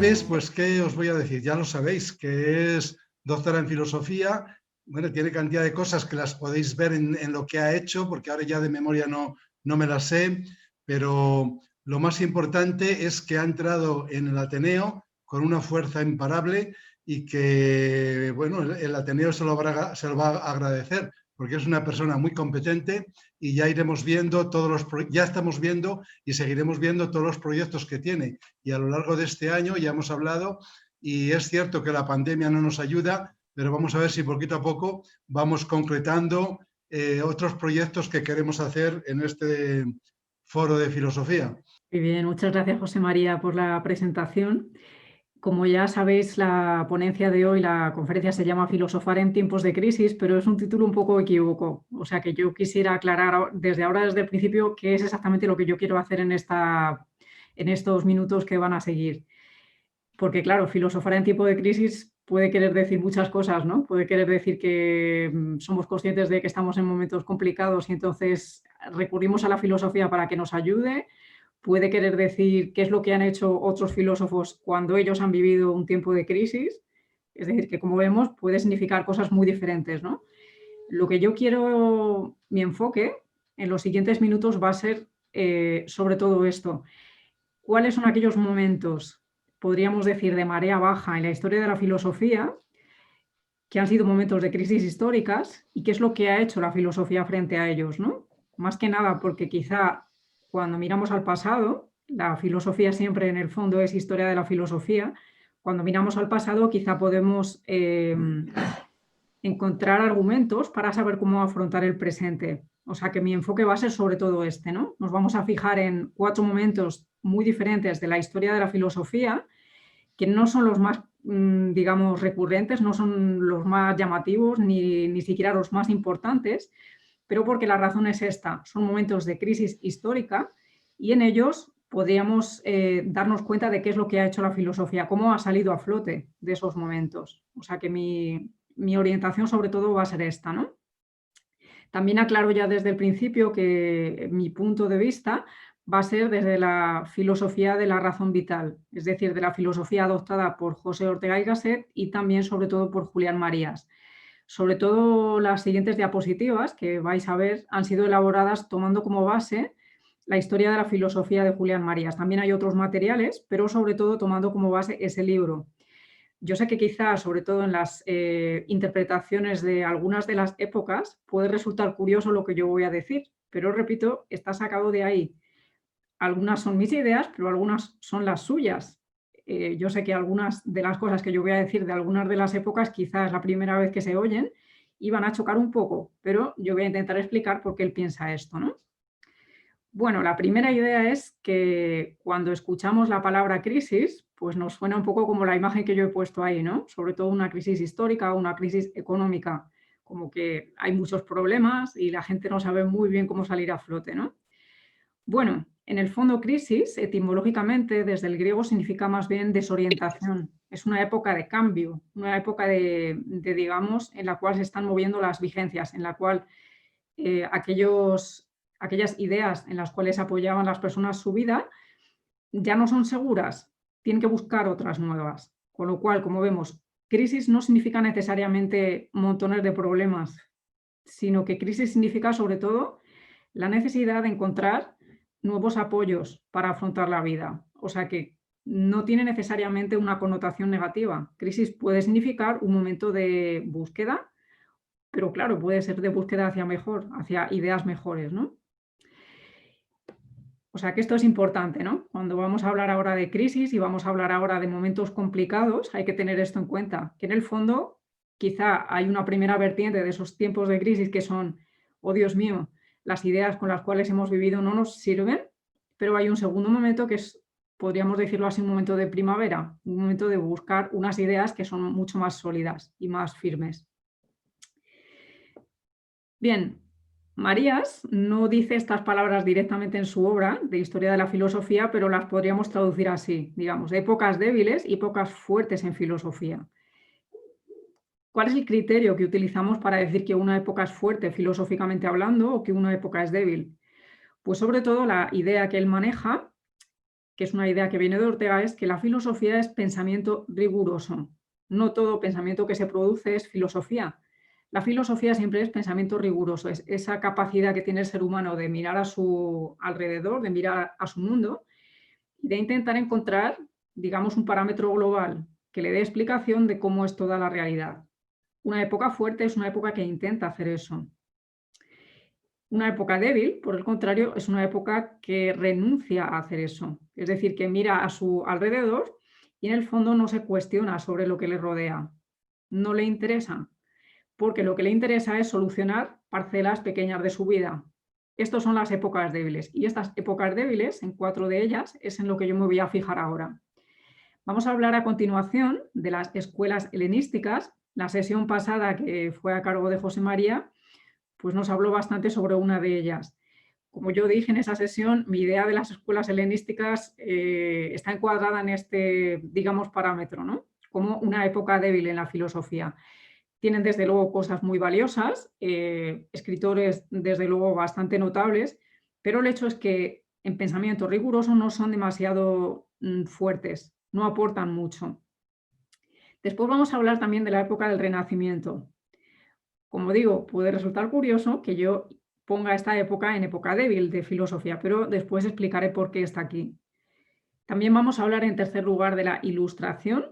Ángeles, pues, ¿qué os voy a decir? Ya lo sabéis, que es doctora en filosofía. Bueno, tiene cantidad de cosas que las podéis ver en lo que ha hecho, porque ahora ya de memoria no me las sé, pero lo más importante es que ha entrado en el Ateneo con una fuerza imparable y que, bueno, el Ateneo se lo va a agradecer, porque es una persona muy competente y ya iremos viendo ya estamos viendo y seguiremos viendo todos los proyectos que tiene. Y a lo largo de este año ya hemos hablado, y es cierto que la pandemia no nos ayuda, pero vamos a ver si poquito a poco vamos concretando otros proyectos que queremos hacer en este foro de filosofía. Muy bien, muchas gracias, José María, por la presentación. Como ya sabéis, la ponencia de hoy, la conferencia se llama Filosofar en tiempos de crisis, pero es un título un poco equívoco. O sea que yo quisiera aclarar desde ahora, desde el principio, qué es exactamente lo que yo quiero hacer en estos minutos que van a seguir. Porque, claro, filosofar en tiempo de crisis puede querer decir muchas cosas, ¿no? Puede querer decir que somos conscientes de que estamos en momentos complicados y entonces recurrimos a la filosofía para que nos ayude. Puede querer decir qué es lo que han hecho otros filósofos cuando ellos han vivido un tiempo de crisis. Es decir, que como vemos puede significar cosas muy diferentes, ¿no? Lo que yo quiero, mi enfoque en los siguientes minutos va a ser sobre todo esto. ¿Cuáles son aquellos momentos, podríamos decir, de marea baja en la historia de la filosofía, que han sido momentos de crisis históricas y qué es lo que ha hecho la filosofía frente a ellos, ¿no? Más que nada porque quizá cuando miramos al pasado, la filosofía siempre en el fondo es historia de la filosofía, cuando miramos al pasado quizá podemos encontrar argumentos para saber cómo afrontar el presente. O sea que mi enfoque va a ser sobre todo este, ¿no? Nos vamos a fijar en 4 momentos muy diferentes de la historia de la filosofía, que no son los más, digamos, recurrentes, no son los más llamativos, ni siquiera los más importantes, pero porque la razón es esta, son momentos de crisis histórica y en ellos podríamos darnos cuenta de qué es lo que ha hecho la filosofía, cómo ha salido a flote de esos momentos. O sea que mi orientación sobre todo va a ser esta, ¿no? También aclaro ya desde el principio que mi punto de vista va a ser desde la filosofía de la razón vital, es decir, de la filosofía adoptada por José Ortega y Gasset y también sobre todo por Julián Marías. Sobre todo las siguientes diapositivas que vais a ver han sido elaboradas tomando como base la historia de la filosofía de Julián Marías. También hay otros materiales, pero sobre todo tomando como base ese libro. Yo sé que quizás, sobre todo en las interpretaciones de algunas de las épocas, puede resultar curioso lo que yo voy a decir, pero repito, está sacado de ahí. Algunas son mis ideas, pero algunas son las suyas. Yo sé que algunas de las cosas que yo voy a decir de algunas de las épocas quizás la primera vez que se oyen y van a chocar un poco, pero yo voy a intentar explicar por qué él piensa esto, ¿no? Bueno, la primera idea es que cuando escuchamos la palabra crisis, pues nos suena un poco como la imagen que yo he puesto ahí, ¿no? Sobre todo una crisis histórica o una crisis económica, como que hay muchos problemas y la gente no sabe muy bien cómo salir a flote, ¿no? Bueno, en el fondo crisis, etimológicamente, desde el griego significa más bien desorientación. Es una época de cambio, una época digamos, en la cual se están moviendo las vigencias, en la cual aquellas ideas en las cuales apoyaban las personas su vida ya no son seguras, tienen que buscar otras nuevas. Con lo cual, como vemos, crisis no significa necesariamente montones de problemas, sino que crisis significa sobre todo la necesidad de encontrar nuevos apoyos para afrontar la vida. O sea que no tiene necesariamente una connotación negativa. Crisis puede significar un momento de búsqueda, pero claro, puede ser de búsqueda hacia mejor, hacia ideas mejores, ¿no? O sea que esto es importante, ¿no? Cuando vamos a hablar ahora de crisis y vamos a hablar ahora de momentos complicados, hay que tener esto en cuenta, que en el fondo quizá hay una primera vertiente de esos tiempos de crisis que son, oh Dios mío, las ideas con las cuales hemos vivido no nos sirven, pero hay un segundo momento que es, podríamos decirlo así, un momento de primavera, un momento de buscar unas ideas que son mucho más sólidas y más firmes. Bien, Marías no dice estas palabras directamente en su obra de Historia de la Filosofía, pero las podríamos traducir así, digamos, épocas débiles y épocas fuertes en filosofía. ¿Cuál es el criterio que utilizamos para decir que una época es fuerte filosóficamente hablando o que una época es débil? Pues sobre todo la idea que él maneja, que es una idea que viene de Ortega, es que la filosofía es pensamiento riguroso. No todo pensamiento que se produce es filosofía. La filosofía siempre es pensamiento riguroso, es esa capacidad que tiene el ser humano de mirar a su alrededor, de mirar a su mundo y de intentar encontrar, digamos, un parámetro global que le dé explicación de cómo es toda la realidad. Una época fuerte es una época que intenta hacer eso. Una época débil, por el contrario, es una época que renuncia a hacer eso. Es decir, que mira a su alrededor y en el fondo no se cuestiona sobre lo que le rodea. No le interesa, porque lo que le interesa es solucionar parcelas pequeñas de su vida. Estas son las épocas débiles. Y estas épocas débiles, en 4 de ellas, es en lo que yo me voy a fijar ahora. Vamos a hablar a continuación de las escuelas helenísticas. La sesión pasada, que fue a cargo de José María, pues nos habló bastante sobre una de ellas. Como yo dije en esa sesión, mi idea de las escuelas helenísticas está encuadrada en este, digamos, parámetro, ¿no? Como una época débil en la filosofía. Tienen desde luego cosas muy valiosas, escritores desde luego bastante notables, pero el hecho es que en pensamiento riguroso no son demasiado fuertes, no aportan mucho. Después vamos a hablar también de la época del Renacimiento. Como digo, puede resultar curioso que yo ponga esta época en época débil de filosofía, pero después explicaré por qué está aquí. También vamos a hablar en tercer lugar de la Ilustración,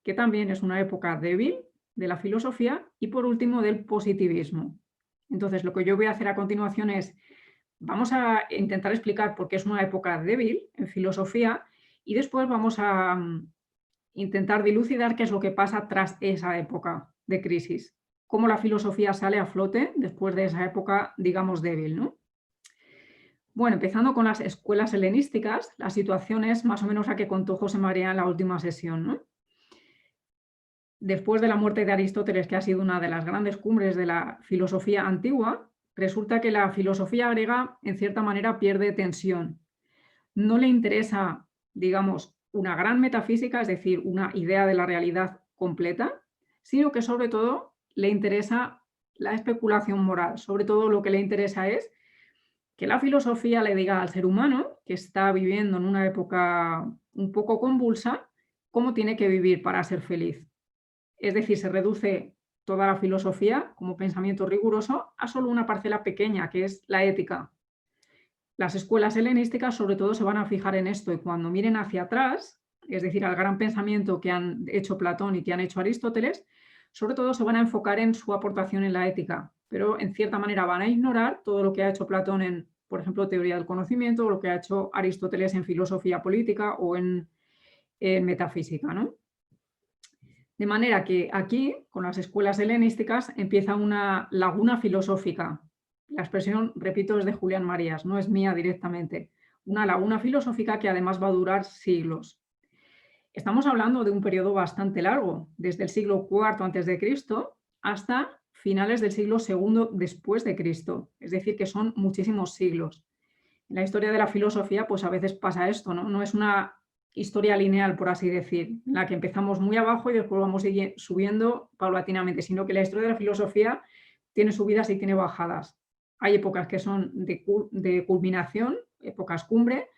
que también es una época débil de la filosofía, y por último del positivismo. Entonces, lo que yo voy a hacer a continuación es, vamos a intentar explicar por qué es una época débil en filosofía y después vamos a intentar dilucidar qué es lo que pasa tras esa época de crisis, cómo la filosofía sale a flote después de esa época, digamos, débil, ¿no? Bueno, empezando con las escuelas helenísticas, la situación es más o menos la que contó José María en la última sesión, ¿no? Después de la muerte de Aristóteles, que ha sido una de las grandes cumbres de la filosofía antigua, resulta que la filosofía griega, en cierta manera, pierde tensión. No le interesa, digamos, una gran metafísica, es decir, una idea de la realidad completa, sino que sobre todo le interesa la especulación moral. Sobre todo lo que le interesa es que la filosofía le diga al ser humano, que está viviendo en una época un poco convulsa, cómo tiene que vivir para ser feliz. Es decir, se reduce toda la filosofía como pensamiento riguroso a solo una parcela pequeña, que es la ética. Las escuelas helenísticas sobre todo se van a fijar en esto y cuando miren hacia atrás, es decir, al gran pensamiento que han hecho Platón y que han hecho Aristóteles, sobre todo se van a enfocar en su aportación en la ética, pero en cierta manera van a ignorar todo lo que ha hecho Platón en, por ejemplo, teoría del conocimiento, o lo que ha hecho Aristóteles en filosofía política o en metafísica, ¿no? De manera que aquí, con las escuelas helenísticas, empieza una laguna filosófica. La expresión, repito, es de Julián Marías, no es mía directamente. Una laguna filosófica que además va a durar siglos. Estamos hablando de un periodo bastante largo, desde el siglo IV a.C. hasta finales del siglo II después de Cristo. Es decir, que son muchísimos siglos. En la historia de la filosofía, pues a veces pasa esto, ¿no? No es una historia lineal, por así decir, en la que empezamos muy abajo y después vamos subiendo paulatinamente, sino que la historia de la filosofía tiene subidas y tiene bajadas. Hay épocas que son de culminación, épocas cumbre,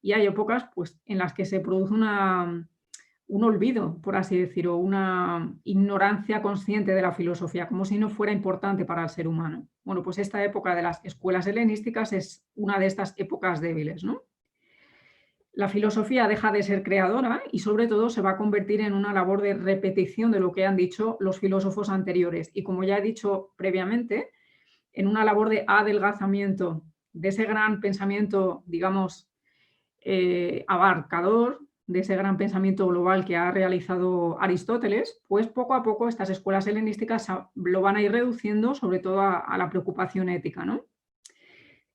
y hay épocas pues, en las que se produce un olvido, por así decir, o una ignorancia consciente de la filosofía, como si no fuera importante para el ser humano. Bueno, pues esta época de las escuelas helenísticas es una de estas épocas débiles, ¿no? La filosofía deja de ser creadora y sobre todo se va a convertir en una labor de repetición de lo que han dicho los filósofos anteriores y, como ya he dicho previamente, en una labor de adelgazamiento de ese gran pensamiento, digamos, abarcador, de ese gran pensamiento global que ha realizado Aristóteles, pues poco a poco estas escuelas helenísticas lo van a ir reduciendo, sobre todo a la preocupación ética, ¿no?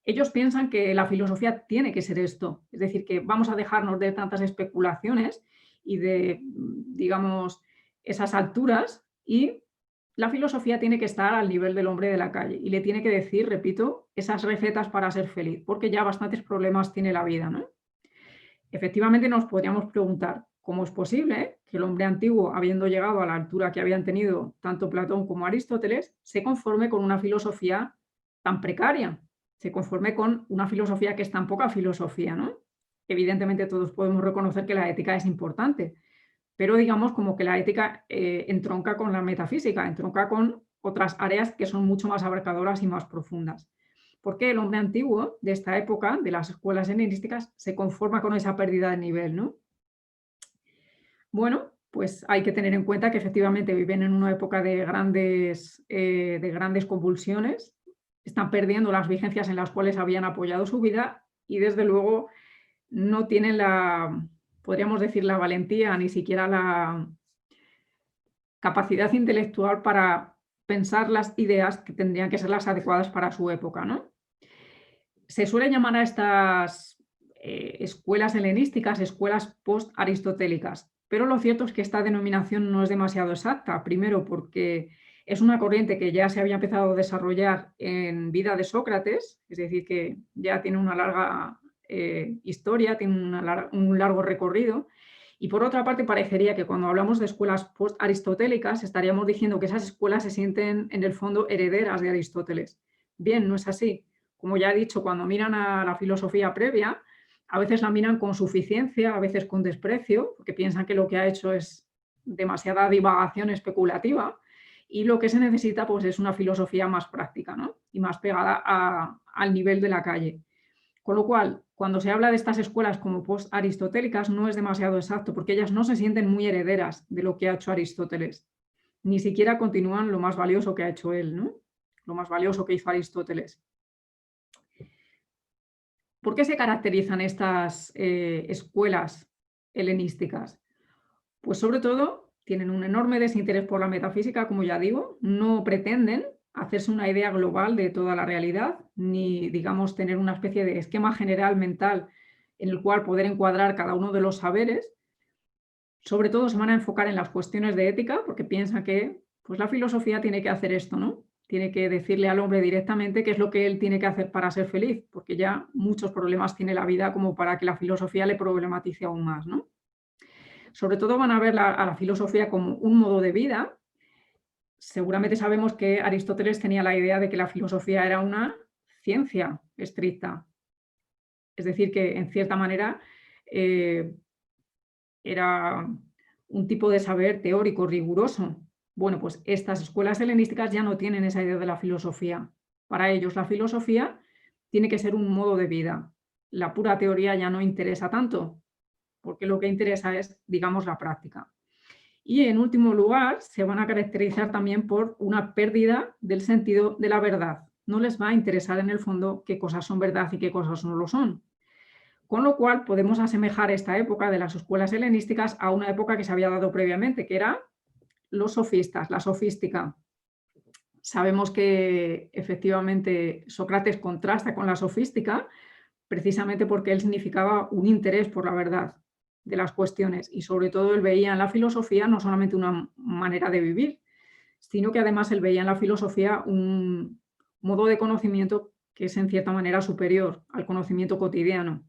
Ellos piensan que la filosofía tiene que ser esto, es decir, que vamos a dejarnos de tantas especulaciones y de, digamos, esas alturas y la filosofía tiene que estar al nivel del hombre de la calle y le tiene que decir, repito, esas recetas para ser feliz, porque ya bastantes problemas tiene la vida, ¿no? Efectivamente nos podríamos preguntar, ¿cómo es posible que el hombre antiguo, habiendo llegado a la altura que habían tenido tanto Platón como Aristóteles, se conforme con una filosofía tan precaria? Se conforme con una filosofía que es tan poca filosofía, ¿no? evidentemente todos podemos reconocer que la ética es importante, pero digamos como que la ética entronca con la metafísica, entronca con otras áreas que son mucho más abarcadoras y más profundas. Porque el hombre antiguo de esta época, de las escuelas helenísticas, se conforma con esa pérdida de nivel, ¿no? Bueno, pues hay que tener en cuenta que efectivamente viven en una época de grandes convulsiones, están perdiendo las vigencias en las cuales habían apoyado su vida y desde luego no tienen la, podríamos decir, la valentía, ni siquiera la capacidad intelectual para pensar las ideas que tendrían que ser las adecuadas para su época, ¿no? Se suele llamar a estas escuelas helenísticas escuelas post-aristotélicas, pero lo cierto es que esta denominación no es demasiado exacta. Primero, porque es una corriente que ya se había empezado a desarrollar en vida de Sócrates, es decir, que ya tiene una larga historia, tiene un largo recorrido. Y por otra parte, parecería que cuando hablamos de escuelas post-aristotélicas estaríamos diciendo que esas escuelas se sienten en el fondo herederas de Aristóteles. Bien, no es así. Como ya he dicho, cuando miran a la filosofía previa, a veces la miran con suficiencia, a veces con desprecio, porque piensan que lo que ha hecho es demasiada divagación especulativa y lo que se necesita pues, es una filosofía más práctica, ¿no? Y más pegada al nivel de la calle. Con lo cual, cuando se habla de estas escuelas como post-aristotélicas no es demasiado exacto, porque ellas no se sienten muy herederas de lo que ha hecho Aristóteles. Ni siquiera continúan lo más valioso que ha hecho él, ¿no? Lo más valioso que hizo Aristóteles. ¿Por qué se caracterizan estas escuelas helenísticas? Pues sobre todo tienen un enorme desinterés por la metafísica, como ya digo, no pretenden hacerse una idea global de toda la realidad, ni digamos tener una especie de esquema general mental en el cual poder encuadrar cada uno de los saberes. Sobre todo se van a enfocar en las cuestiones de ética, porque piensan que pues, la filosofía tiene que hacer esto, ¿no? Tiene que decirle al hombre directamente qué es lo que él tiene que hacer para ser feliz, porque ya muchos problemas tiene la vida como para que la filosofía le problematice aún más, ¿no? Sobre todo van a ver a la filosofía como un modo de vida. Seguramente sabemos que Aristóteles tenía la idea de que la filosofía era una ciencia estricta, es decir, que en cierta manera era un tipo de saber teórico riguroso. Bueno, pues estas escuelas helenísticas ya no tienen esa idea de la filosofía. Para ellos la filosofía tiene que ser un modo de vida. La pura teoría ya no interesa tanto, porque lo que interesa es, digamos, la práctica. Y en último lugar, se van a caracterizar también por una pérdida del sentido de la verdad. No les va a interesar en el fondo qué cosas son verdad y qué cosas no lo son. Con lo cual podemos asemejar esta época de las escuelas helenísticas a una época que se había dado previamente, que era los sofistas, la sofística. Sabemos que efectivamente Sócrates contrasta con la sofística precisamente porque él significaba un interés por la verdad de las cuestiones y sobre todo él veía en la filosofía no solamente una manera de vivir, sino que además él veía en la filosofía un modo de conocimiento que es en cierta manera superior al conocimiento cotidiano.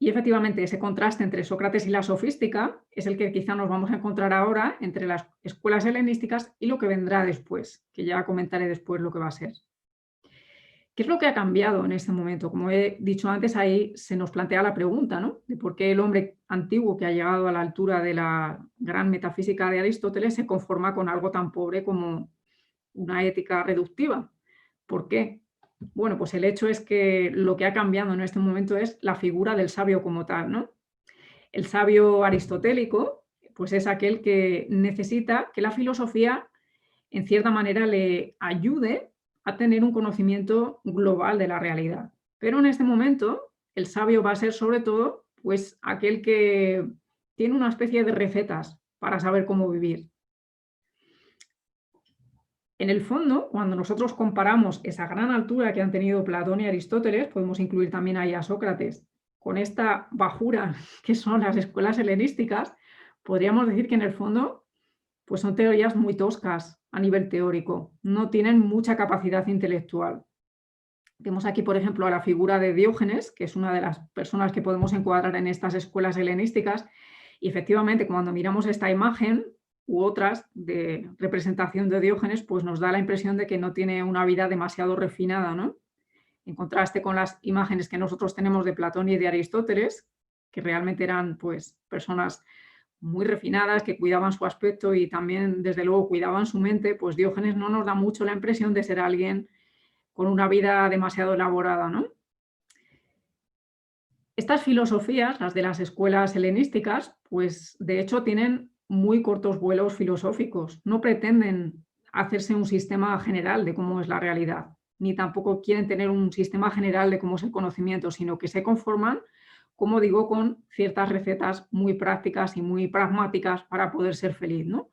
Y efectivamente ese contraste entre Sócrates y la sofística es el que quizá nos vamos a encontrar ahora entre las escuelas helenísticas y lo que vendrá después, que ya comentaré después lo que va a ser. ¿Qué es lo que ha cambiado en este momento? Como he dicho antes, ahí se nos plantea la pregunta, ¿no? De por qué el hombre antiguo que ha llegado a la altura de la gran metafísica de Aristóteles se conforma con algo tan pobre como una ética reductiva. ¿Por qué? Bueno, pues el hecho es que lo que ha cambiado en este momento es la figura del sabio como tal, ¿no? El sabio aristotélico, pues es aquel que necesita que la filosofía, en cierta manera, le ayude a tener un conocimiento global de la realidad. Pero en este momento, el sabio va a ser sobre todo, pues aquel que tiene una especie de recetas para saber cómo vivir. En el fondo, cuando nosotros comparamos esa gran altura que han tenido Platón y Aristóteles, podemos incluir también ahí a Sócrates, con esta bajura que son las escuelas helenísticas, podríamos decir que en el fondo pues son teorías muy toscas a nivel teórico, no tienen mucha capacidad intelectual. Vemos aquí, por ejemplo, a la figura de Diógenes, que es una de las personas que podemos encuadrar en estas escuelas helenísticas, y efectivamente cuando miramos esta imagen u otras de representación de Diógenes, pues nos da la impresión de que no tiene una vida demasiado refinada, ¿no? en contraste con las imágenes que nosotros tenemos de Platón y de Aristóteles, que realmente eran pues personas muy refinadas, que cuidaban su aspecto y también, desde luego, cuidaban su mente, pues Diógenes no nos da mucho la impresión de ser alguien con una vida demasiado elaborada, ¿no? Estas filosofías, las de las escuelas helenísticas, pues de hecho tienen muy cortos vuelos filosóficos. No pretenden hacerse un sistema general de cómo es la realidad, ni tampoco quieren tener un sistema general de cómo es el conocimiento, sino que se conforman, como digo, con ciertas recetas muy prácticas y muy pragmáticas para poder ser feliz, ¿no?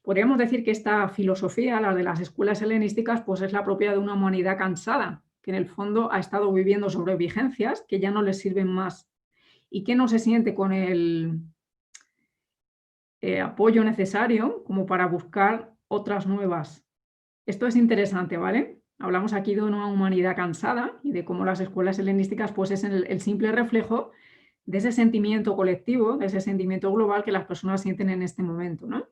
Podríamos decir que esta filosofía, la de las escuelas helenísticas, pues es la propia de una humanidad cansada, que en el fondo ha estado viviendo sobre vigencias que ya no les sirven más y que no se siente con el apoyo necesario como para buscar otras nuevas. Esto es interesante, ¿vale? Hablamos aquí de una humanidad cansada y de cómo las escuelas helenísticas pues es el simple reflejo de ese sentimiento colectivo, de ese sentimiento global que las personas sienten en este momento, ¿no?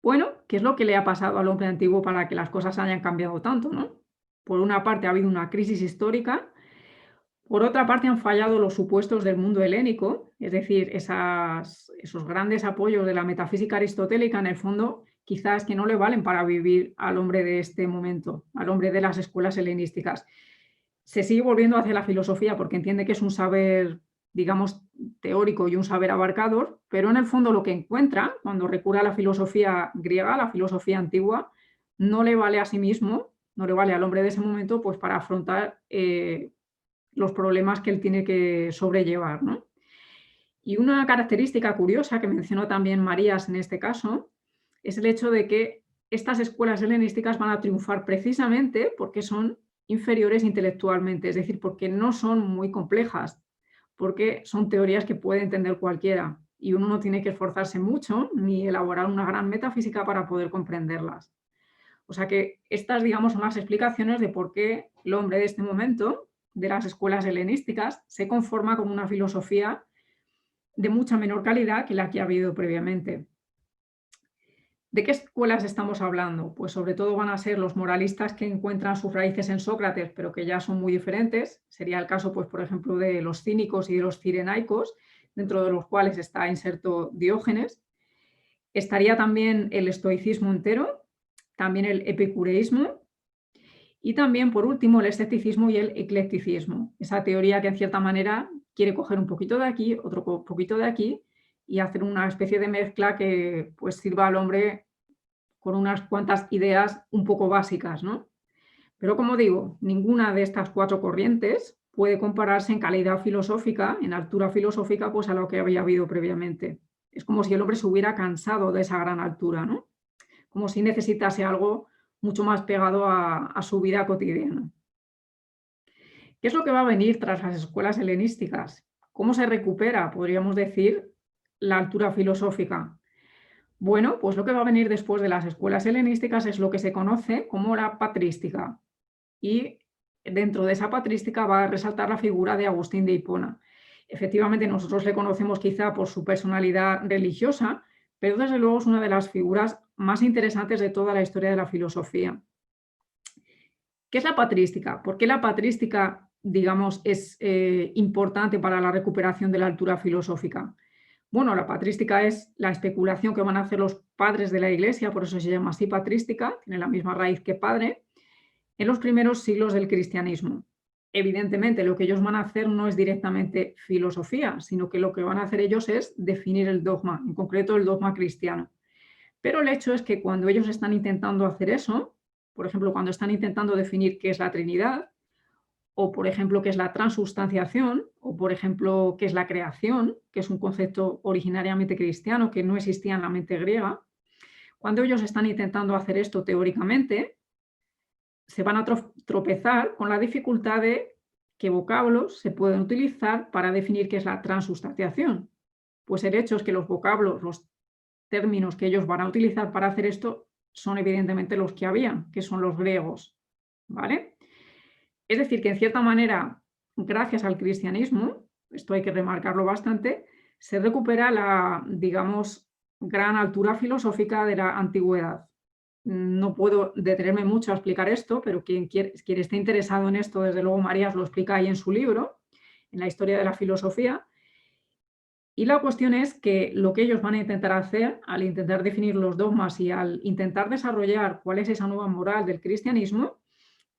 Bueno, ¿qué es lo que le ha pasado al hombre antiguo para que las cosas hayan cambiado tanto, no? Por una parte ha habido una crisis histórica, por otra parte han fallado los supuestos del mundo helénico, es decir, esos grandes apoyos de la metafísica aristotélica, en el fondo, quizás que no le valen para vivir al hombre de este momento, al hombre de las escuelas helenísticas. Se sigue volviendo hacia la filosofía porque entiende que es un saber, digamos, teórico y un saber abarcador, pero en el fondo lo que encuentra cuando recurre a la filosofía griega, la filosofía antigua, no le vale a sí mismo, no le vale al hombre de ese momento, pues para afrontar los problemas que él tiene que sobrellevar, ¿no? Y una característica curiosa que mencionó también Marías en este caso es el hecho de que estas escuelas helenísticas van a triunfar precisamente porque son inferiores intelectualmente, es decir, porque no son muy complejas, porque son teorías que puede entender cualquiera y uno no tiene que esforzarse mucho ni elaborar una gran metafísica para poder comprenderlas. O sea que estas, digamos, son las explicaciones de por qué el hombre de este momento, de las escuelas helenísticas, se conforma con una filosofía de mucha menor calidad que la que ha habido previamente. ¿De qué escuelas estamos hablando? Pues sobre todo van a ser los moralistas que encuentran sus raíces en Sócrates, pero que ya son muy diferentes. Sería el caso, pues, por ejemplo, de los cínicos y de los cirenaicos, dentro de los cuales está inserto Diógenes. Estaría también el estoicismo entero, también el epicureísmo y también, por último, el escepticismo y el eclecticismo. Esa teoría que, en cierta manera, quiere coger un poquito de aquí, otro poquito de aquí y hacer una especie de mezcla que pues sirva al hombre con unas cuantas ideas un poco básicas, ¿no? Pero como digo, ninguna de estas cuatro corrientes puede compararse en calidad filosófica, en altura filosófica, pues a lo que había habido previamente. Es como si el hombre se hubiera cansado de esa gran altura, ¿no? Como si necesitase algo mucho más pegado a su vida cotidiana. ¿Qué es lo que va a venir tras las escuelas helenísticas? ¿Cómo se recupera, podríamos decir, la altura filosófica? Bueno, pues lo que va a venir después de las escuelas helenísticas es lo que se conoce como la patrística. Y dentro de esa patrística va a resaltar la figura de Agustín de Hipona. Efectivamente, nosotros le conocemos quizá por su personalidad religiosa, pero desde luego es una de las figuras más interesantes de toda la historia de la filosofía. ¿Qué es la patrística? ¿Por qué la patrística, digamos, es importante para la recuperación de la altura filosófica? Bueno, la patrística es la especulación que van a hacer los padres de la Iglesia, por eso se llama así patrística, tiene la misma raíz que padre, en los primeros siglos del cristianismo. Evidentemente, lo que ellos van a hacer no es directamente filosofía, sino que lo que van a hacer ellos es definir el dogma, en concreto el dogma cristiano. Pero el hecho es que cuando ellos están intentando hacer eso, por ejemplo, cuando están intentando definir qué es la Trinidad, o por ejemplo, qué es la transubstanciación, o por ejemplo, qué es la creación, que es un concepto originariamente cristiano que no existía en la mente griega, cuando ellos están intentando hacer esto teóricamente, se van a tropezar con la dificultad de qué vocablos se pueden utilizar para definir qué es la transubstanciación. Pues el hecho es que los vocablos, los términos que ellos van a utilizar para hacer esto son evidentemente los que habían, que son los griegos, ¿vale? Es decir, que en cierta manera, gracias al cristianismo, esto hay que remarcarlo bastante, se recupera la, digamos, gran altura filosófica de la antigüedad. no puedo detenerme mucho a explicar esto, pero quien esté interesado en esto, desde luego Marías lo explica ahí en su libro, en la historia de la filosofía. Y la cuestión es que lo que ellos van a intentar hacer, al intentar definir los dogmas y al intentar desarrollar cuál es esa nueva moral del cristianismo,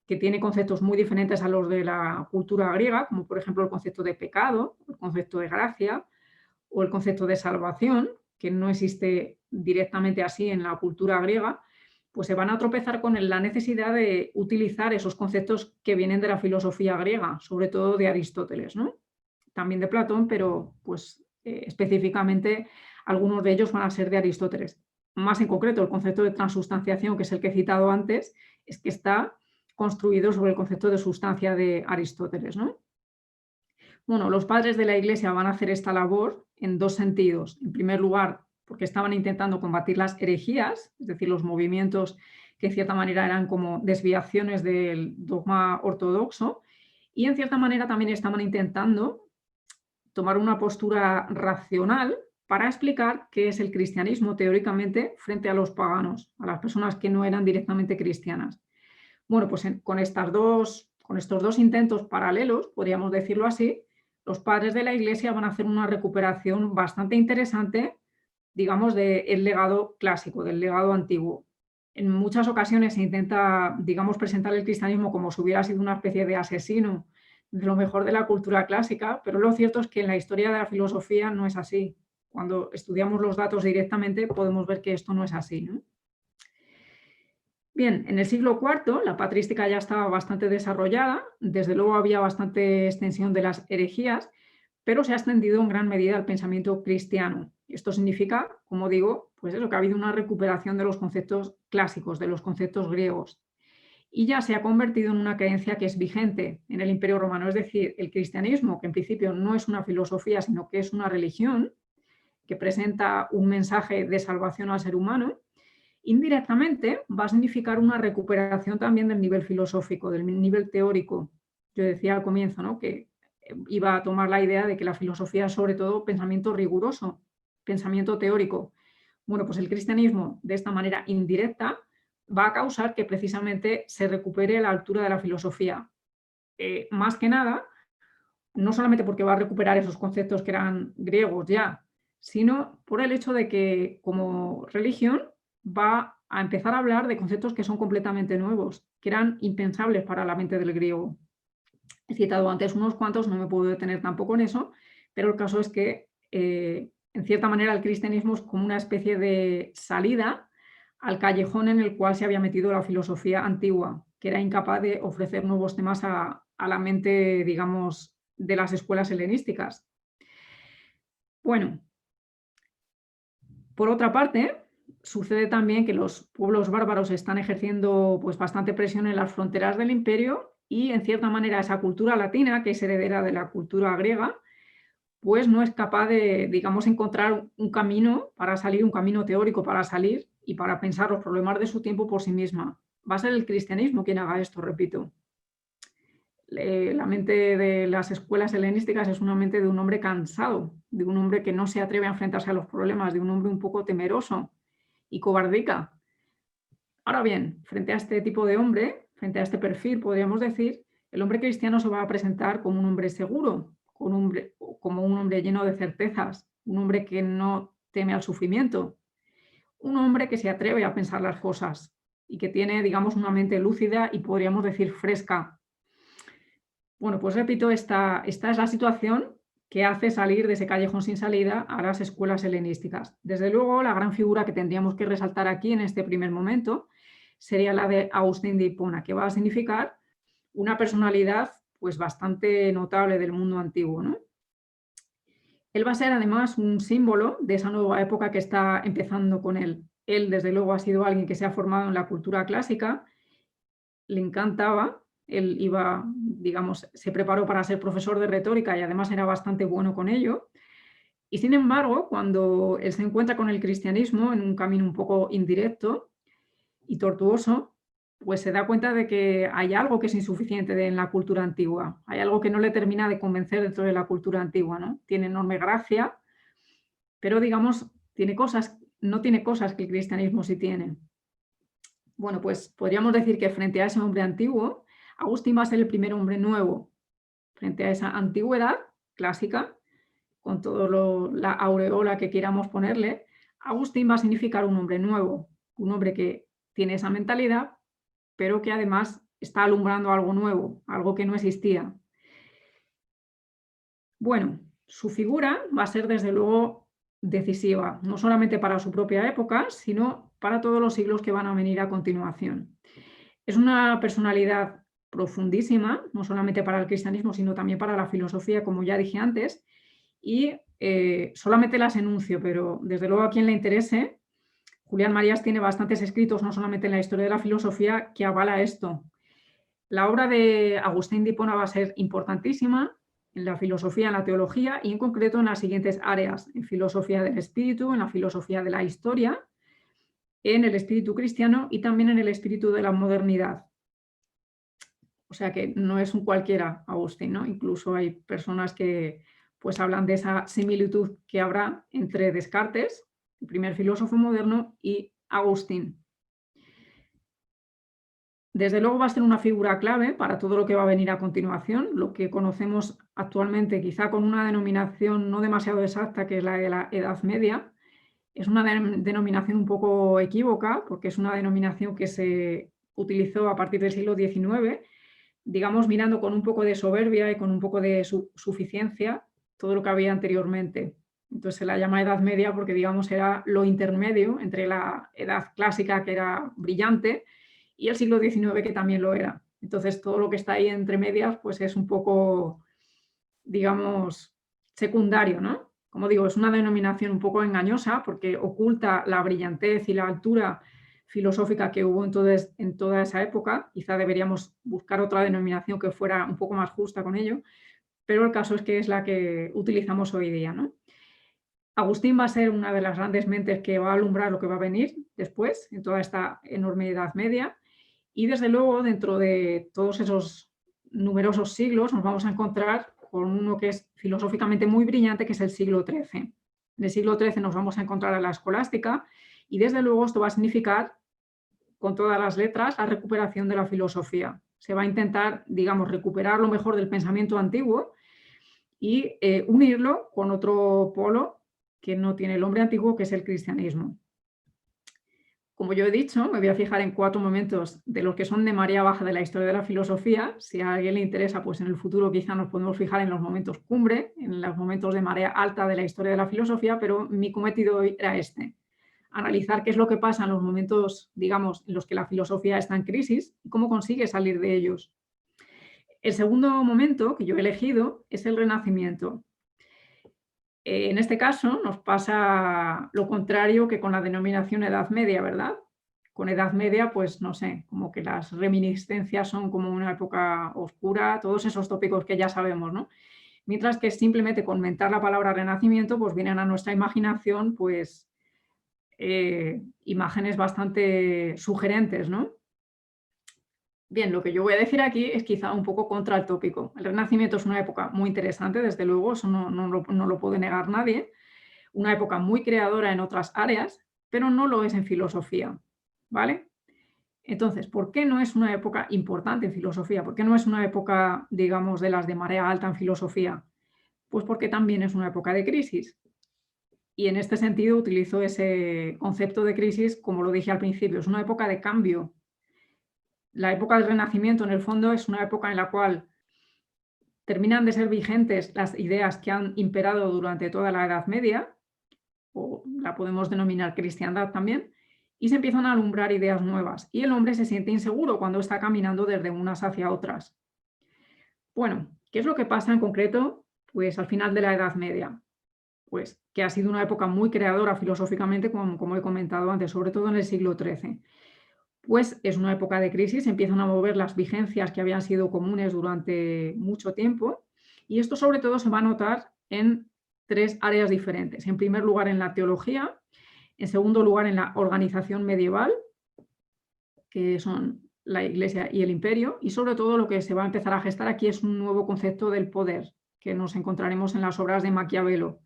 que tiene conceptos muy diferentes a los de la cultura griega, como por ejemplo el concepto de pecado, el concepto de gracia o el concepto de salvación, que no existe directamente así en la cultura griega, pues se van a tropezar con la necesidad de utilizar esos conceptos que vienen de la filosofía griega, sobre todo de Aristóteles, ¿no? También de Platón, pero pues específicamente algunos de ellos van a ser de Aristóteles. Más en concreto, el concepto de transustanciación, que es el que he citado antes, es que está construido sobre el concepto de sustancia de Aristóteles, ¿no? Bueno, los padres de la Iglesia van a hacer esta labor en dos sentidos. En primer lugar, porque estaban intentando combatir las herejías, es decir, los movimientos que en cierta manera eran como desviaciones del dogma ortodoxo, y en cierta manera también estaban intentando tomar una postura racional para explicar qué es el cristianismo teóricamente frente a los paganos, a las personas que no eran directamente cristianas. Bueno, pues con estos dos intentos paralelos, podríamos decirlo así, los padres de la Iglesia van a hacer una recuperación bastante interesante, digamos, del legado clásico, del legado antiguo. En muchas ocasiones se intenta, digamos, presentar el cristianismo como si hubiera sido una especie de asesino de lo mejor de la cultura clásica, pero lo cierto es que en la historia de la filosofía no es así. Cuando estudiamos los datos directamente podemos ver que esto no es así, ¿no? Bien, en el siglo IV la patrística ya estaba bastante desarrollada, desde luego había bastante extensión de las herejías, pero se ha extendido en gran medida al pensamiento cristiano. Esto significa, como digo, pues eso, que ha habido una recuperación de los conceptos clásicos, de los conceptos griegos, y ya se ha convertido en una creencia que es vigente en el Imperio Romano. Es decir, el cristianismo, que en principio no es una filosofía, sino que es una religión que presenta un mensaje de salvación al ser humano, indirectamente va a significar una recuperación también del nivel filosófico, del nivel teórico. Yo decía al comienzo, ¿no?, que iba a tomar la idea de que la filosofía es sobre todo pensamiento riguroso, pensamiento teórico. Bueno, pues el cristianismo, de esta manera indirecta, va a causar que precisamente se recupere la altura de la filosofía. Más que nada, no solamente porque va a recuperar esos conceptos que eran griegos ya, sino por el hecho de que como religión va a empezar a hablar de conceptos que son completamente nuevos, que eran impensables para la mente del griego. He citado antes unos cuantos, no me puedo detener tampoco en eso, pero el caso es que, en cierta manera, el cristianismo es como una especie de salida al callejón en el cual se había metido la filosofía antigua, que era incapaz de ofrecer nuevos temas a la mente, digamos, de las escuelas helenísticas. Bueno, por otra parte, sucede también que los pueblos bárbaros están ejerciendo pues, bastante presión en las fronteras del imperio y, en cierta manera, esa cultura latina, que es heredera de la cultura griega, pues no es capaz de, digamos, encontrar un camino para salir, un camino teórico para salir y para pensar los problemas de su tiempo por sí misma. Va a ser el cristianismo quien haga esto, repito. La mente de las escuelas helenísticas es una mente de un hombre cansado, de un hombre que no se atreve a enfrentarse a los problemas, de un hombre un poco temeroso y cobardica. Ahora bien, frente a este tipo de hombre, frente a este perfil, podríamos decir, el hombre cristiano se va a presentar como un hombre seguro, como un hombre lleno de certezas, un hombre que no teme al sufrimiento, un hombre que se atreve a pensar las cosas y que tiene, digamos, una mente lúcida y podríamos decir fresca. Bueno, pues repito, esta es la situación que hace salir de ese callejón sin salida a las escuelas helenísticas. Desde luego, la gran figura que tendríamos que resaltar aquí en este primer momento sería la de Agustín de Hipona, que va a significar una personalidad pues bastante notable del mundo antiguo, ¿no? Él va a ser además un símbolo de esa nueva época que está empezando con él. Él, desde luego, ha sido alguien que se ha formado en la cultura clásica, le encantaba, él iba, digamos, se preparó para ser profesor de retórica y además era bastante bueno con ello. Y sin embargo, cuando él se encuentra con el cristianismo en un camino un poco indirecto y tortuoso, pues se da cuenta de que hay algo que es insuficiente en la cultura antigua, hay algo que no le termina de convencer dentro de la cultura antigua, ¿no? Tiene enorme gracia, pero digamos, no tiene cosas que el cristianismo sí tiene. Bueno, pues podríamos decir que frente a ese hombre antiguo, Agustín va a ser el primer hombre nuevo. Frente a esa antigüedad clásica, con toda la aureola que queramos ponerle, Agustín va a significar un hombre nuevo, un hombre que tiene esa mentalidad, pero que además está alumbrando algo nuevo, algo que no existía. Bueno, su figura va a ser desde luego decisiva, no solamente para su propia época, sino para todos los siglos que van a venir a continuación. Es una personalidad profundísima, no solamente para el cristianismo, sino también para la filosofía, como ya dije antes, y solamente las enuncio, pero desde luego a quien le interese, Julián Marías tiene bastantes escritos, no solamente en la historia de la filosofía, que avala esto. La obra de Agustín de Hipona va a ser importantísima en la filosofía, en la teología y en concreto en las siguientes áreas: en filosofía del espíritu, en la filosofía de la historia, en el espíritu cristiano y también en el espíritu de la modernidad. O sea que no es un cualquiera Agustín, ¿no? Incluso hay personas que pues hablan de esa similitud que habrá entre Descartes, el primer filósofo moderno, y Agustín. Desde luego va a ser una figura clave para todo lo que va a venir a continuación, lo que conocemos actualmente quizá con una denominación no demasiado exacta, que es la de la Edad Media. Es una denominación un poco equívoca, porque es una denominación que se utilizó a partir del siglo XIX, digamos, mirando con un poco de soberbia y con un poco de suficiencia todo lo que había anteriormente. Entonces se la llama Edad Media porque, digamos, era lo intermedio entre la Edad Clásica, que era brillante, y el siglo XIX, que también lo era. Entonces todo lo que está ahí entre medias pues es un poco, digamos, secundario, ¿no? Como digo, es una denominación un poco engañosa porque oculta la brillantez y la altura filosófica que hubo entonces en toda esa época. Quizá deberíamos buscar otra denominación que fuera un poco más justa con ello, pero el caso es que es la que utilizamos hoy día, ¿no? Agustín va a ser una de las grandes mentes que va a alumbrar lo que va a venir después, en toda esta enorme Edad Media, y desde luego dentro de todos esos numerosos siglos nos vamos a encontrar con uno que es filosóficamente muy brillante, que es el siglo XIII. En el siglo XIII nos vamos a encontrar a la escolástica y desde luego esto va a significar, con todas las letras, la recuperación de la filosofía. Se va a intentar, digamos, recuperar lo mejor del pensamiento antiguo y unirlo con otro polo que no tiene el hombre antiguo, que es el cristianismo. Como yo he dicho, me voy a fijar en 4 momentos de los que son de marea baja de la historia de la filosofía. Si a alguien le interesa, pues en el futuro quizá nos podemos fijar en los momentos cumbre, en los momentos de marea alta de la historia de la filosofía, pero mi cometido hoy era este: analizar qué es lo que pasa en los momentos, digamos, en los que la filosofía está en crisis y cómo consigue salir de ellos. El segundo momento que yo he elegido es el Renacimiento. En este caso nos pasa lo contrario que con la denominación Edad Media, ¿verdad? Con Edad Media, pues no sé, como que las reminiscencias son como una época oscura, todos esos tópicos que ya sabemos, ¿no? Mientras que simplemente con mentar la palabra Renacimiento, pues vienen a nuestra imaginación, pues, imágenes bastante sugerentes, ¿no? Bien, lo que yo voy a decir aquí es quizá un poco contra el tópico. El Renacimiento es una época muy interesante, desde luego, eso no lo puede negar nadie, una época muy creadora en otras áreas, pero no lo es en filosofía, ¿vale? Entonces, ¿por qué no es una época importante en filosofía? ¿Por qué no es una época, digamos, de las de marea alta en filosofía? Pues porque también es una época de crisis. Y en este sentido utilizo ese concepto de crisis, como lo dije al principio, es una época de cambio. La época del Renacimiento, en el fondo, es una época en la cual terminan de ser vigentes las ideas que han imperado durante toda la Edad Media, o la podemos denominar cristiandad también, y se empiezan a alumbrar ideas nuevas. Y el hombre se siente inseguro cuando está caminando desde unas hacia otras. Bueno, ¿qué es lo que pasa en concreto? Pues al final de la Edad Media. Pues que ha sido una época muy creadora filosóficamente, como he comentado antes, sobre todo en el siglo XIII. Pues es una época de crisis, empiezan a mover las vigencias que habían sido comunes durante mucho tiempo, y esto sobre todo se va a notar en 3 áreas diferentes. En primer lugar, en la teología; en segundo lugar, en la organización medieval, que son la Iglesia y el Imperio, y sobre todo lo que se va a empezar a gestar aquí es un nuevo concepto del poder, que nos encontraremos en las obras de Maquiavelo.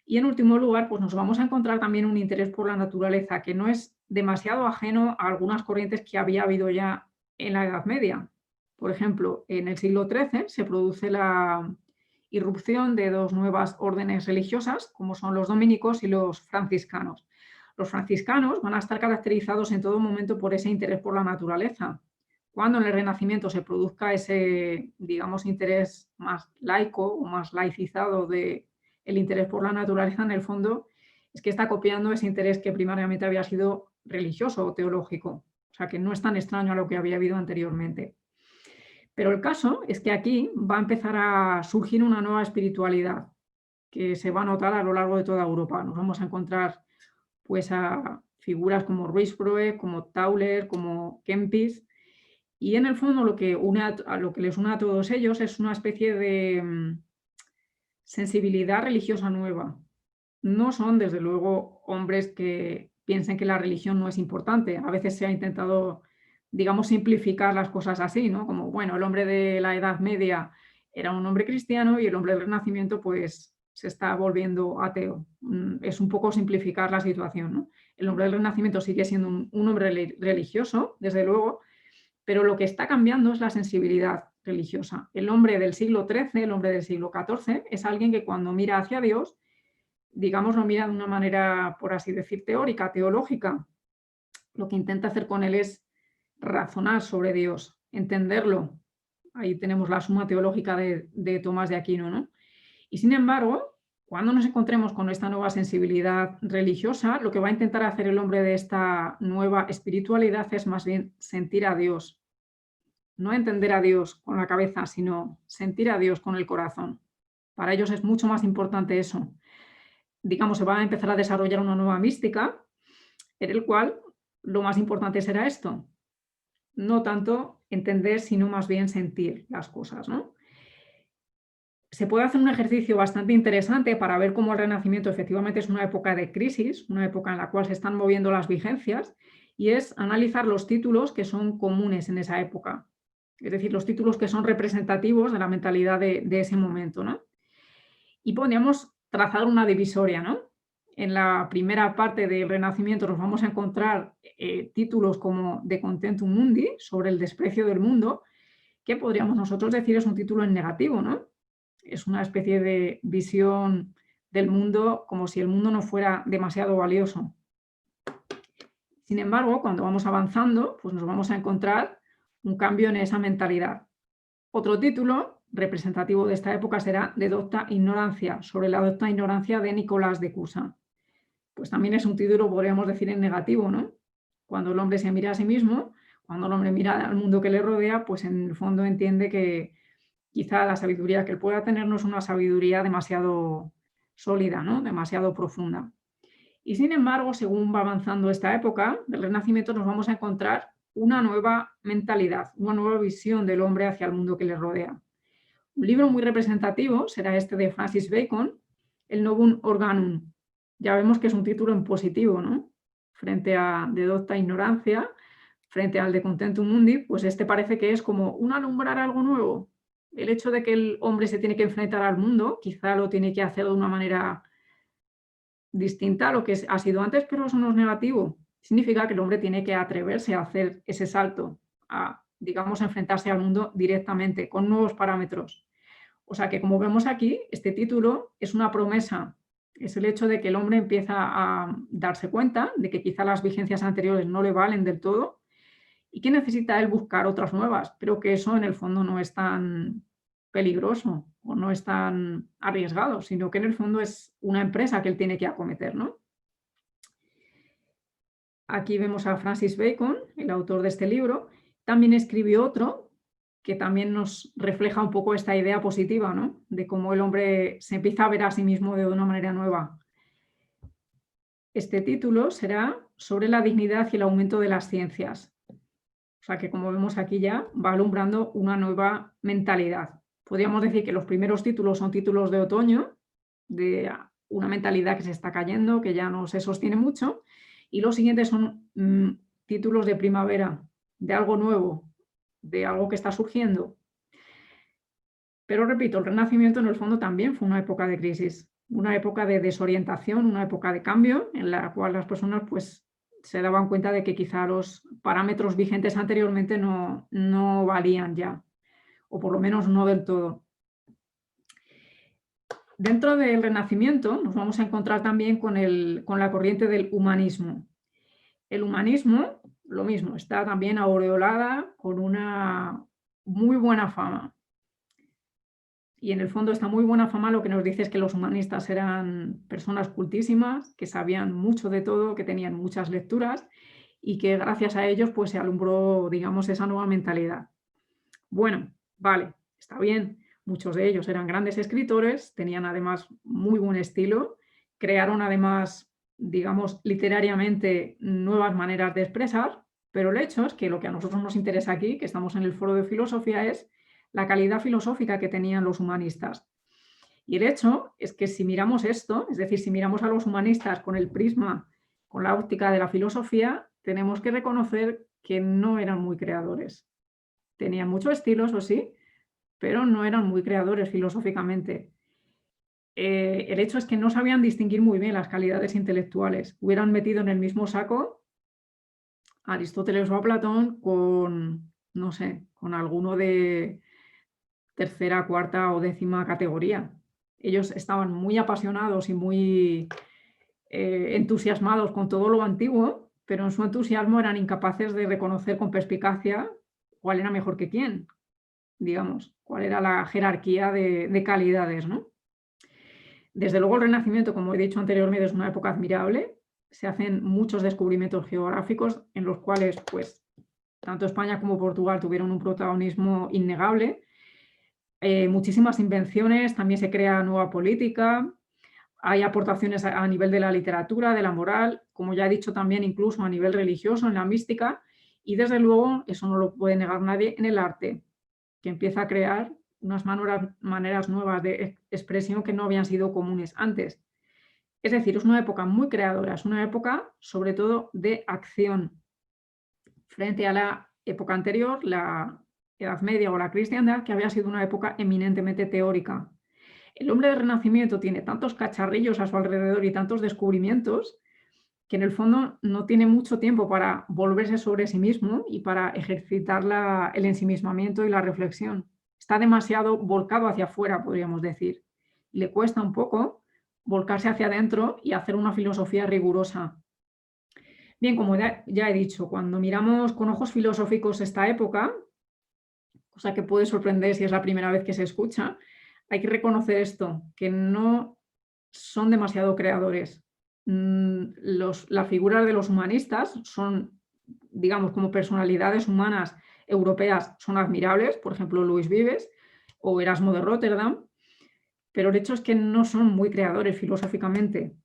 Y en último lugar, pues nos vamos a encontrar también un interés por la naturaleza, que no es demasiado ajeno a algunas corrientes que había habido ya en la Edad Media. Por ejemplo, en el siglo XIII se produce la irrupción de dos nuevas órdenes religiosas, como son los dominicos y los franciscanos. Los franciscanos van a estar caracterizados en todo momento por ese interés por la naturaleza. Cuando en el Renacimiento se produzca ese, digamos, interés más laico o más laicizado de el interés por la naturaleza, en el fondo, es que está copiando ese interés que primariamente había sido religioso o teológico. O sea, que no es tan extraño a lo que había habido anteriormente. Pero el caso es que aquí va a empezar a surgir una nueva espiritualidad que se va a notar a lo largo de toda Europa. Nos vamos a encontrar pues a figuras como Ruysbroek, como Tauler, como Kempis, y en el fondo lo que les une a todos ellos es una especie de sensibilidad religiosa nueva. No son, desde luego, hombres que piensen que la religión no es importante. A veces se ha intentado, digamos, simplificar las cosas así, ¿no? Como, bueno, el hombre de la Edad Media era un hombre cristiano y el hombre del Renacimiento, pues, se está volviendo ateo. Es un poco simplificar la situación, ¿no? El hombre del Renacimiento sigue siendo un hombre religioso, desde luego, pero lo que está cambiando es la sensibilidad religiosa. El hombre del siglo XIII, el hombre del siglo XIV, es alguien que cuando mira hacia Dios, digamos, lo mira de una manera, por así decir, teórica, teológica. Lo que intenta hacer con él es razonar sobre Dios, entenderlo. Ahí tenemos la suma teológica de Tomás de Aquino, ¿no? Y sin embargo, cuando nos encontremos con esta nueva sensibilidad religiosa, lo que va a intentar hacer el hombre de esta nueva espiritualidad es más bien sentir a Dios. No entender a Dios con la cabeza, sino sentir a Dios con el corazón. Para ellos es mucho más importante eso. Digamos, se va a empezar a desarrollar una nueva mística, en el cual lo más importante será esto. No tanto entender, sino más bien sentir las cosas, ¿no? Se puede hacer un ejercicio bastante interesante para ver cómo el Renacimiento efectivamente es una época de crisis, una época en la cual se están moviendo las vigencias, y es analizar los títulos que son comunes en esa época. Es decir, los títulos que son representativos de la mentalidad de ese momento, ¿no? Y podríamos trazar una divisoria, ¿no? En la primera parte del Renacimiento nos vamos a encontrar títulos como De Contentum Mundi, sobre el desprecio del mundo, que podríamos nosotros decir es un título en negativo, ¿no? Es una especie de visión del mundo como si el mundo no fuera demasiado valioso. Sin embargo, cuando vamos avanzando, pues nos vamos a encontrar un cambio en esa mentalidad. Otro título representativo de esta época será De Docta Ignorancia, sobre la docta ignorancia de Nicolás de Cusa. Pues también es un título, podríamos decir, en negativo, ¿no? Cuando el hombre se mira a sí mismo, cuando el hombre mira al mundo que le rodea, pues en el fondo entiende que quizá la sabiduría que él pueda tener no es una sabiduría demasiado sólida, ¿no? Demasiado profunda. Y sin embargo, según va avanzando esta época del Renacimiento, nos vamos a encontrar una nueva mentalidad, una nueva visión del hombre hacia el mundo que le rodea. Un libro muy representativo será este de Francis Bacon, el Novum Organum. Ya vemos que es un título en positivo, ¿no? Frente a De Docta Ignorancia, frente al De Contentum Mundi, pues este parece que es como un alumbrar algo nuevo. El hecho de que el hombre se tiene que enfrentar al mundo, quizá lo tiene que hacer de una manera distinta a lo que ha sido antes, pero eso no es negativo. Significa que el hombre tiene que atreverse a hacer ese salto, a, digamos, enfrentarse al mundo directamente, con nuevos parámetros. O sea que, como vemos aquí, este título es una promesa. Es el hecho de que el hombre empieza a darse cuenta de que quizá las vigencias anteriores no le valen del todo y que necesita él buscar otras nuevas, pero que eso en el fondo no es tan peligroso o no es tan arriesgado, sino que en el fondo es una empresa que él tiene que acometer, ¿no? Aquí vemos a Francis Bacon, el autor de este libro. También escribió otro que también nos refleja un poco esta idea positiva, ¿no? De cómo el hombre se empieza a ver a sí mismo de una manera nueva. Este título será Sobre la dignidad y el aumento de las ciencias. O sea que, como vemos aquí, ya va alumbrando una nueva mentalidad. Podríamos decir que los primeros títulos son títulos de otoño, de una mentalidad que se está cayendo, que ya no se sostiene mucho, y los siguientes son títulos de primavera, de algo nuevo, de algo que está surgiendo. Pero repito, el Renacimiento en el fondo también fue una época de crisis, una época de desorientación, una época de cambio en la cual las personas pues se daban cuenta de que quizá los parámetros vigentes anteriormente no valían ya, o por lo menos no del todo. Dentro del Renacimiento nos vamos a encontrar también con la corriente del humanismo. El humanismo, lo mismo, está también aureolada con una muy buena fama. Y en el fondo esta muy buena fama lo que nos dice es que los humanistas eran personas cultísimas, que sabían mucho de todo, que tenían muchas lecturas y que gracias a ellos pues se alumbró, digamos, esa nueva mentalidad. Bueno, vale, está bien. Muchos de ellos eran grandes escritores, tenían además muy buen estilo, crearon además, digamos, literariamente nuevas maneras de expresar, pero el hecho es que lo que a nosotros nos interesa aquí, que estamos en el foro de filosofía, es la calidad filosófica que tenían los humanistas. Y el hecho es que si miramos esto, es decir, si miramos a los humanistas con el prisma, con la óptica de la filosofía, tenemos que reconocer que no eran muy creadores. Tenían mucho estilo, eso sí, pero no eran muy creadores filosóficamente. El hecho es que no sabían distinguir muy bien las calidades intelectuales. Hubieran metido en el mismo saco a Aristóteles o a Platón con, no sé, con alguno de tercera, cuarta o décima categoría. Ellos estaban muy apasionados y muy entusiasmados con todo lo antiguo, pero en su entusiasmo eran incapaces de reconocer con perspicacia cuál era mejor que quién, digamos, cuál era la jerarquía de calidades, ¿no? Desde luego el Renacimiento, como he dicho anteriormente, es una época admirable. Se hacen muchos descubrimientos geográficos en los cuales, pues, tanto España como Portugal tuvieron un protagonismo innegable. Muchísimas invenciones, también se crea nueva política, hay aportaciones a nivel de la literatura, de la moral, como ya he dicho también incluso a nivel religioso, en la mística, y desde luego, eso no lo puede negar nadie, en el arte, que empieza a crear unas maneras nuevas de expresión que no habían sido comunes antes. Es decir, es una época muy creadora, es una época sobre todo de acción, frente a la época anterior, la Edad Media o la cristiandad, que había sido una época eminentemente teórica. El hombre del Renacimiento tiene tantos cacharrillos a su alrededor y tantos descubrimientos que en el fondo no tiene mucho tiempo para volverse sobre sí mismo y para ejercitar el ensimismamiento y la reflexión. Está demasiado volcado hacia afuera, podríamos decir. Y le cuesta un poco volcarse hacia adentro y hacer una filosofía rigurosa. Bien, como ya he dicho, cuando miramos con ojos filosóficos esta época, cosa que puede sorprender si es la primera vez que se escucha, hay que reconocer esto, que no son demasiado creadores. Las figuras de los humanistas son, digamos, como personalidades humanas europeas, son admirables, por ejemplo, Luis Vives o Erasmo de Róterdam, pero el hecho es que no son muy creadores filosóficamente.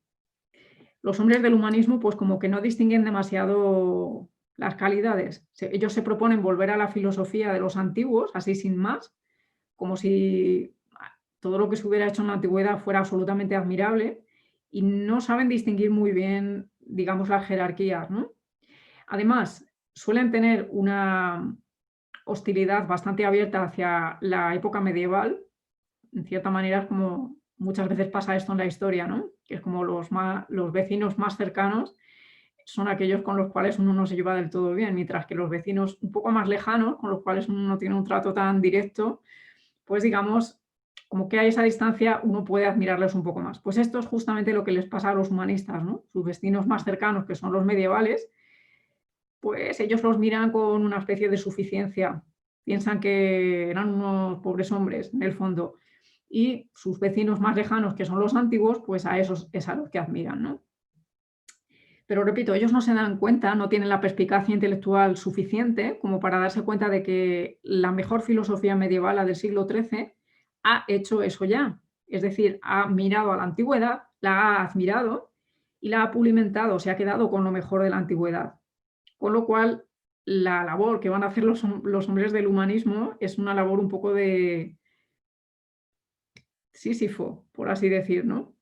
Los hombres del humanismo, pues como que no distinguen demasiado las calidades. Ellos se proponen volver a la filosofía de los antiguos, así sin más, como si todo lo que se hubiera hecho en la antigüedad fuera absolutamente admirable, y no saben distinguir muy bien, digamos, las jerarquías, ¿no? Además, suelen tener una hostilidad bastante abierta hacia la época medieval. En cierta manera es como muchas veces pasa esto en la historia, ¿no? Que es como los vecinos más cercanos son aquellos con los cuales uno no se lleva del todo bien, mientras que los vecinos un poco más lejanos, con los cuales uno no tiene un trato tan directo, pues digamos, como que a esa distancia uno puede admirarles un poco más. Pues esto es justamente lo que les pasa a los humanistas, ¿no? Sus vecinos más cercanos, que son los medievales, pues ellos los miran con una especie de suficiencia. Piensan que eran unos pobres hombres, en el fondo. Y sus vecinos más lejanos, que son los antiguos, pues a esos es a los que admiran, ¿no? Pero repito, ellos no se dan cuenta, no tienen la perspicacia intelectual suficiente como para darse cuenta de que la mejor filosofía medieval, la del siglo XIII, ha hecho eso ya. Es decir, ha mirado a la antigüedad, la ha admirado y la ha pulimentado, se ha quedado con lo mejor de la antigüedad. Con lo cual, la labor que van a hacer los hombres del humanismo es una labor un poco de Sísifo, por así decir, ¿no?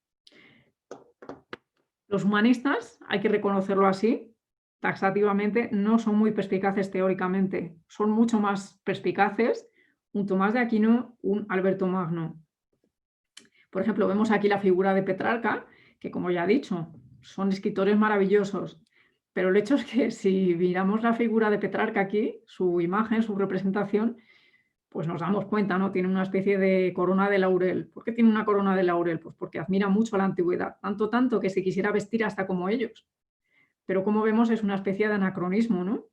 Los humanistas, hay que reconocerlo así, taxativamente, no son muy perspicaces teóricamente, son mucho más perspicaces un Tomás de Aquino, un Alberto Magno. Por ejemplo, vemos aquí la figura de Petrarca, que como ya he dicho, son escritores maravillosos, Pero el hecho es que si miramos la figura de Petrarca aquí, su imagen, su representación, pues nos damos cuenta, ¿no? Tiene una especie de corona de laurel. ¿Por qué tiene una corona de laurel? Pues porque admira mucho a la antigüedad, tanto que se quisiera vestir hasta como ellos. Pero como vemos es una especie de anacronismo, ¿no?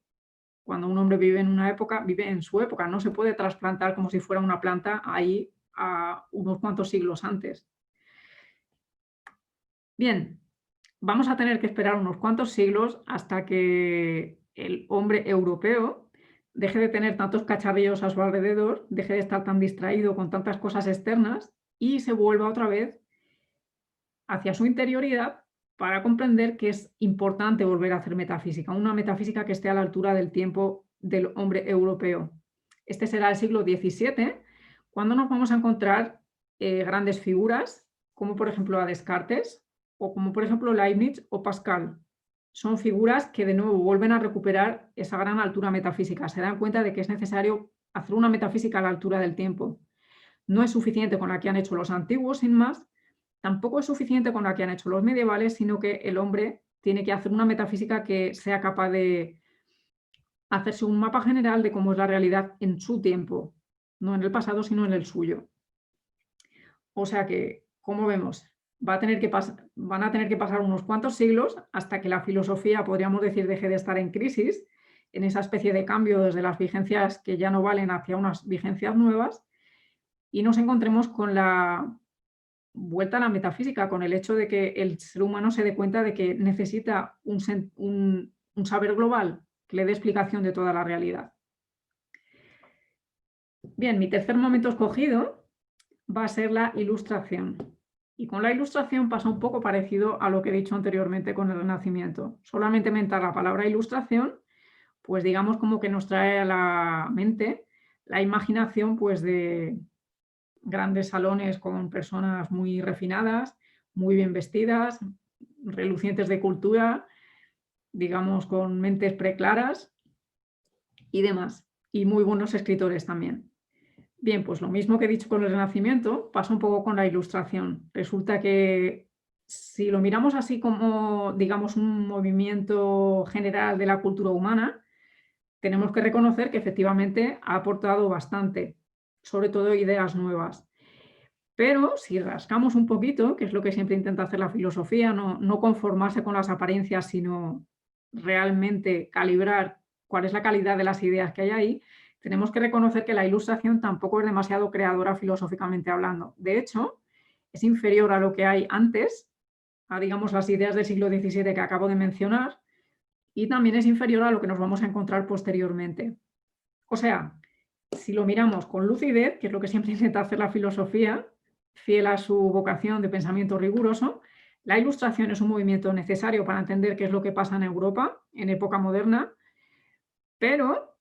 Cuando un hombre vive en una época, vive en su época, no se puede trasplantar como si fuera una planta ahí a unos cuantos siglos antes. Bien, vamos a tener que esperar unos cuantos siglos hasta que el hombre europeo deje de tener tantos cacharrillos a su alrededor, deje de estar tan distraído con tantas cosas externas y se vuelva otra vez hacia su interioridad para comprender que es importante volver a hacer metafísica, una metafísica que esté a la altura del tiempo del hombre europeo. Este será el siglo XVII, cuando nos vamos a encontrar grandes figuras, como por ejemplo a Descartes, o como por ejemplo Leibniz o Pascal. Son figuras que de nuevo vuelven a recuperar esa gran altura metafísica. Se dan cuenta de que es necesario hacer una metafísica a la altura del tiempo. No es suficiente con la que han hecho los antiguos, sin más. Tampoco es suficiente con la que han hecho los medievales, sino que el hombre tiene que hacer una metafísica que sea capaz de hacerse un mapa general de cómo es la realidad en su tiempo, no en el pasado, sino en el suyo. O sea que, como vemos, van a tener que pasar unos cuantos siglos hasta que la filosofía, podríamos decir, deje de estar en crisis, en esa especie de cambio desde las vigencias que ya no valen hacia unas vigencias nuevas, y nos encontremos con la vuelta a la metafísica, con el hecho de que el ser humano se dé cuenta de que necesita un saber global que le dé explicación de toda la realidad. Bien, mi tercer momento escogido va a ser la Ilustración. Y con la Ilustración pasa un poco parecido a lo que he dicho anteriormente con el Renacimiento. Solamente mentar la palabra Ilustración, pues digamos como que nos trae a la mente la imaginación pues de grandes salones con personas muy refinadas, muy bien vestidas, relucientes de cultura, digamos con mentes preclaras y demás, y muy buenos escritores también. Bien, pues lo mismo que he dicho con el Renacimiento, pasa un poco con la Ilustración. Resulta que si lo miramos así como, digamos, un movimiento general de la cultura humana, tenemos que reconocer que efectivamente ha aportado bastante, sobre todo ideas nuevas. Pero si rascamos un poquito, que es lo que siempre intenta hacer la filosofía, no conformarse con las apariencias, sino realmente calibrar cuál es la calidad de las ideas que hay ahí, tenemos que reconocer que la Ilustración tampoco es demasiado creadora filosóficamente hablando. De hecho, es inferior a lo que hay antes, a digamos las ideas del siglo XVII que acabo de mencionar, y también es inferior a lo que nos vamos a encontrar posteriormente. O sea, si lo miramos con lucidez, que es lo que siempre intenta hacer la filosofía, fiel a su vocación de pensamiento riguroso, la Ilustración es un movimiento necesario para entender qué es lo que pasa en Europa en época moderna, pero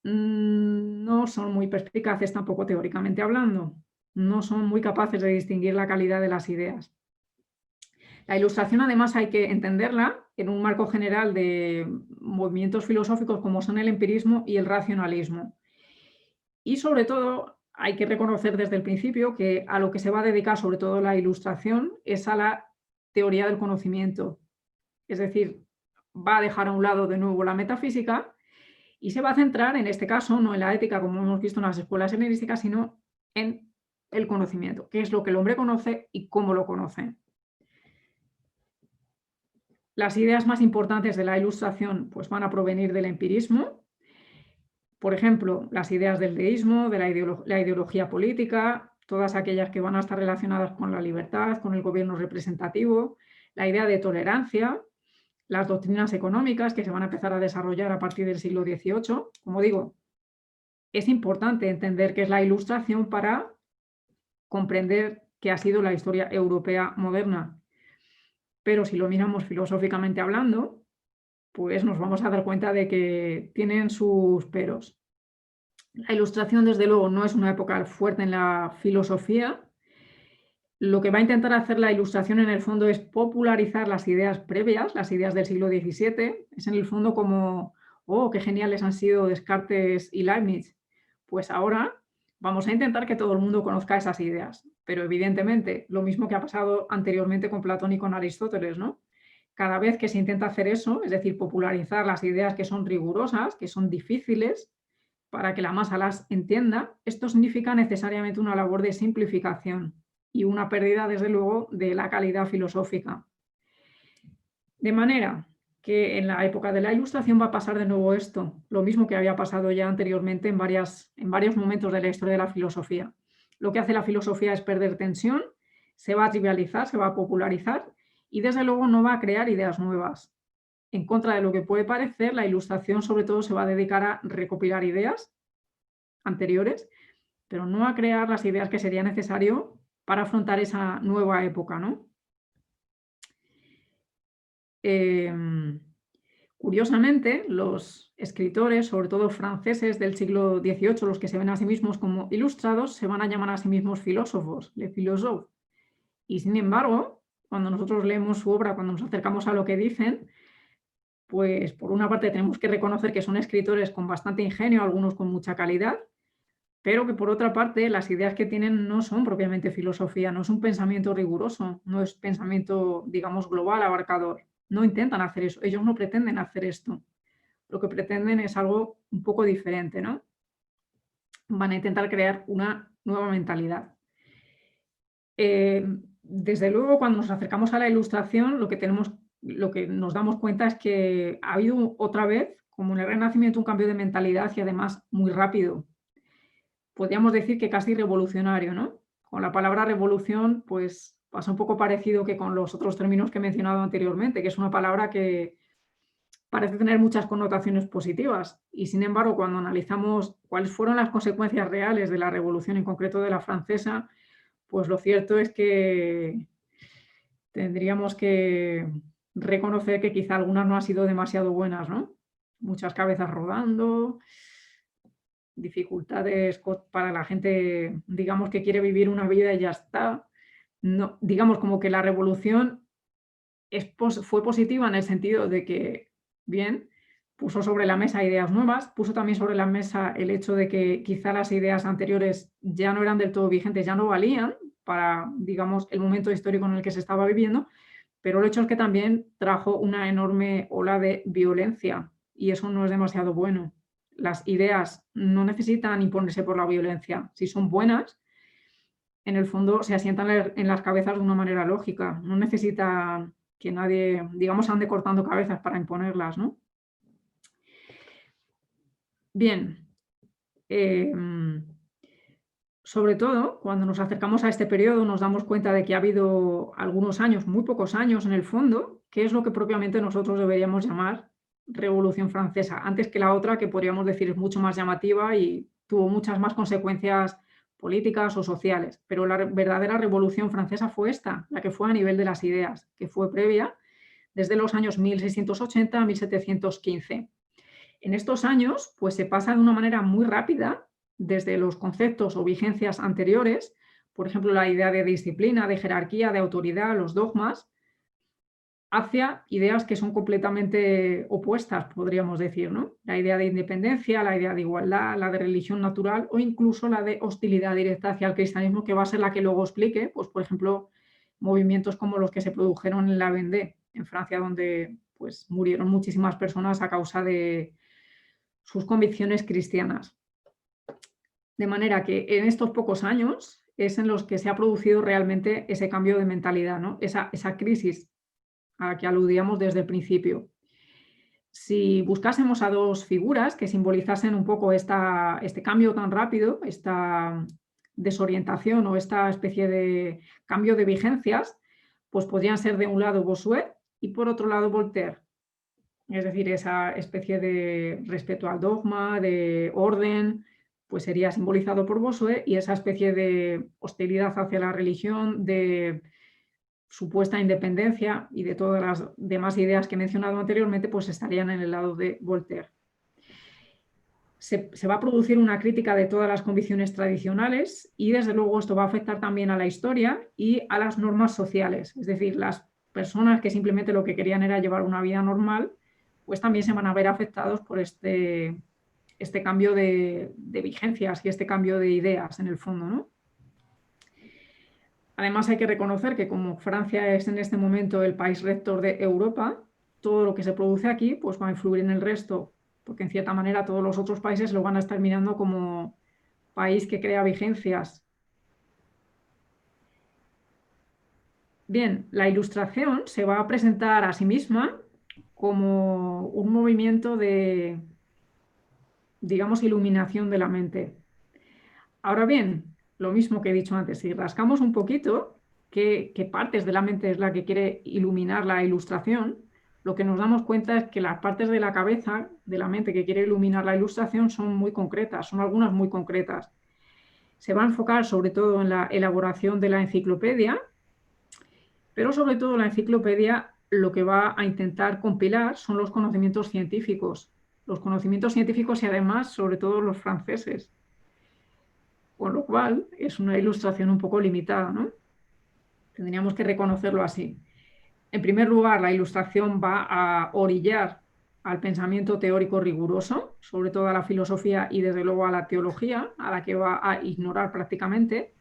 no son muy perspicaces tampoco teóricamente hablando, no son muy capaces de distinguir la calidad de las ideas. La Ilustración además hay que entenderla en un marco general de movimientos filosóficos como son el empirismo y el racionalismo. Y sobre todo hay que reconocer desde el principio que a lo que se va a dedicar sobre todo la Ilustración es a la teoría del conocimiento. Es decir, va a dejar a un lado de nuevo la metafísica y se va a centrar, en este caso, no en la ética como hemos visto en las escuelas helenísticas, sino en el conocimiento, qué es lo que el hombre conoce y cómo lo conoce. Las ideas más importantes de la Ilustración pues, van a provenir del empirismo. Por ejemplo, las ideas del deísmo, de la ideología política, todas aquellas que van a estar relacionadas con la libertad, con el gobierno representativo, la idea de tolerancia, las doctrinas económicas que se van a empezar a desarrollar a partir del siglo XVIII. Como digo, es importante entender qué es la Ilustración para comprender qué ha sido la historia europea moderna. Pero si lo miramos filosóficamente hablando, pues nos vamos a dar cuenta de que tienen sus peros. La Ilustración, desde luego, no es una época fuerte en la filosofía. Lo que va a intentar hacer la Ilustración en el fondo es popularizar las ideas previas, las ideas del siglo XVII. Es en el fondo como, oh, qué geniales han sido Descartes y Leibniz. Pues ahora vamos a intentar que todo el mundo conozca esas ideas. Pero evidentemente, lo mismo que ha pasado anteriormente con Platón y con Aristóteles, ¿no? cada vez que se intenta hacer eso, es decir, popularizar las ideas que son rigurosas, que son difíciles, para que la masa las entienda, esto significa necesariamente una labor de simplificación y una pérdida, desde luego, de la calidad filosófica. De manera que en la época de la Ilustración va a pasar de nuevo esto, lo mismo que había pasado ya anteriormente en varios momentos de la historia de la filosofía. Lo que hace la filosofía es perder tensión, se va a trivializar, se va a popularizar y desde luego no va a crear ideas nuevas. En contra de lo que puede parecer, la Ilustración sobre todo se va a dedicar a recopilar ideas anteriores, pero no a crear las ideas que sería necesario para afrontar esa nueva época, ¿no? Curiosamente, los escritores, sobre todo franceses del siglo XVIII, los que se ven a sí mismos como ilustrados, se van a llamar a sí mismos filósofos, les philosophes. Y sin embargo, cuando nosotros leemos su obra, cuando nos acercamos a lo que dicen, pues por una parte tenemos que reconocer que son escritores con bastante ingenio, algunos con mucha calidad, pero que por otra parte las ideas que tienen no son propiamente filosofía, no es un pensamiento riguroso, no es pensamiento, digamos, global, abarcador. No intentan hacer eso, ellos no pretenden hacer esto. Lo que pretenden es algo un poco diferente, ¿no? Van a intentar crear una nueva mentalidad. Desde luego, cuando nos acercamos a la Ilustración, lo que nos damos cuenta es que ha habido otra vez, como en el Renacimiento, un cambio de mentalidad y además muy rápido. Podríamos decir que casi revolucionario, ¿no? Con la palabra revolución, pues pasa un poco parecido que con los otros términos que he mencionado anteriormente, que es una palabra que parece tener muchas connotaciones positivas. Y sin embargo, cuando analizamos cuáles fueron las consecuencias reales de la revolución, en concreto de la francesa, pues lo cierto es que tendríamos que reconocer que quizá algunas no han sido demasiado buenas, ¿no? Muchas cabezas rodando, dificultades para la gente, digamos, que quiere vivir una vida y ya está. No, digamos como que la revolución fue positiva en el sentido de que, bien, puso sobre la mesa ideas nuevas, puso también sobre la mesa el hecho de que quizá las ideas anteriores ya no eran del todo vigentes, ya no valían para, digamos, el momento histórico en el que se estaba viviendo, pero el hecho es que también trajo una enorme ola de violencia y eso no es demasiado bueno. Las ideas no necesitan imponerse por la violencia. Si son buenas, en el fondo se asientan en las cabezas de una manera lógica. No necesitan que nadie, digamos, ande cortando cabezas para imponerlas, ¿no? Bien. Sobre todo, cuando nos acercamos a este periodo, nos damos cuenta de que ha habido algunos años, muy pocos años en el fondo, que es lo que propiamente nosotros deberíamos llamar Revolución Francesa, antes que la otra, que podríamos decir es mucho más llamativa y tuvo muchas más consecuencias políticas o sociales. Pero la verdadera Revolución Francesa fue esta, la que fue a nivel de las ideas, que fue previa desde los años 1680 a 1715. En estos años, pues se pasa de una manera muy rápida desde los conceptos o vigencias anteriores, por ejemplo, la idea de disciplina, de jerarquía, de autoridad, los dogmas, hacia ideas que son completamente opuestas, podríamos decir, ¿no? La idea de independencia, la idea de igualdad, la de religión natural o incluso la de hostilidad directa hacia el cristianismo, que va a ser la que luego explique, pues, por ejemplo, movimientos como los que se produjeron en la Vendée, en Francia, donde pues, murieron muchísimas personas a causa de sus convicciones cristianas. De manera que en estos pocos años es en los que se ha producido realmente ese cambio de mentalidad, ¿no? Esa crisis a la que aludíamos desde el principio. Si buscásemos a dos figuras que simbolizasen un poco este cambio tan rápido, esta desorientación o esta especie de cambio de vigencias, pues podrían ser de un lado Bossuet y por otro lado Voltaire. Es decir, esa especie de respeto al dogma, de orden, pues sería simbolizado por Bossuet y esa especie de hostilidad hacia la religión, de supuesta independencia y de todas las demás ideas que he mencionado anteriormente, pues estarían en el lado de Voltaire. Se va a producir una crítica de todas las convicciones tradicionales y desde luego esto va a afectar también a la historia y a las normas sociales, es decir, las personas que simplemente lo que querían era llevar una vida normal, pues también se van a ver afectados por este cambio de vigencias y este cambio de ideas en el fondo, ¿no? Además, hay que reconocer que como Francia es en este momento el país rector de Europa, todo lo que se produce aquí pues va a influir en el resto, porque en cierta manera todos los otros países lo van a estar mirando como país que crea vigencias. Bien, la Ilustración se va a presentar a sí misma como un movimiento de, digamos, iluminación de la mente. Ahora bien, lo mismo que he dicho antes, si rascamos un poquito qué partes de la mente es la que quiere iluminar la Ilustración, lo que nos damos cuenta es que las partes de la cabeza, de la mente que quiere iluminar la Ilustración son muy concretas, son algunas muy concretas. Se va a enfocar sobre todo en la elaboración de la enciclopedia, pero sobre todo la enciclopedia lo que va a intentar compilar son los conocimientos científicos y además sobre todo los franceses, con lo cual es una ilustración un poco limitada, ¿no? Tendríamos que reconocerlo así. En primer lugar, la Ilustración va a orillar al pensamiento teórico riguroso, sobre todo a la filosofía y desde luego a la teología, a la que va a ignorar prácticamente.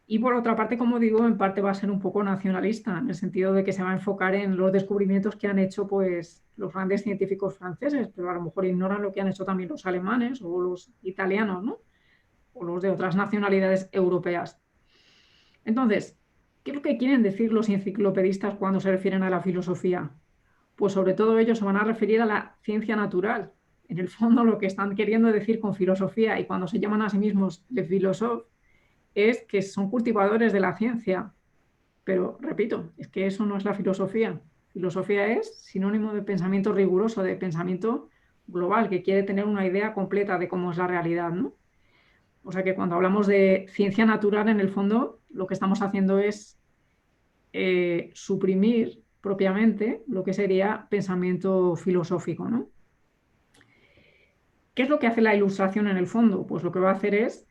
Y por otra parte, como digo, en parte va a ser un poco nacionalista, en el sentido de que se va a enfocar en los descubrimientos que han hecho pues, los grandes científicos franceses, pero a lo mejor ignoran lo que han hecho también los alemanes o los italianos, ¿no? O los de otras nacionalidades europeas. Entonces, ¿qué es lo que quieren decir los enciclopedistas cuando se refieren a la filosofía? Pues sobre todo ellos se van a referir a la ciencia natural. En el fondo lo que están queriendo decir con filosofía y cuando se llaman a sí mismos de filósofos es que son cultivadores de la ciencia. Pero, repito, es que eso no es la filosofía. Filosofía es sinónimo de pensamiento riguroso, de pensamiento global, que quiere tener una idea completa de cómo es la realidad, ¿no? O sea que cuando hablamos de ciencia natural, en el fondo, lo que estamos haciendo es suprimir propiamente lo que sería pensamiento filosófico, ¿no? ¿Qué es lo que hace la Ilustración en el fondo? Pues lo que va a hacer es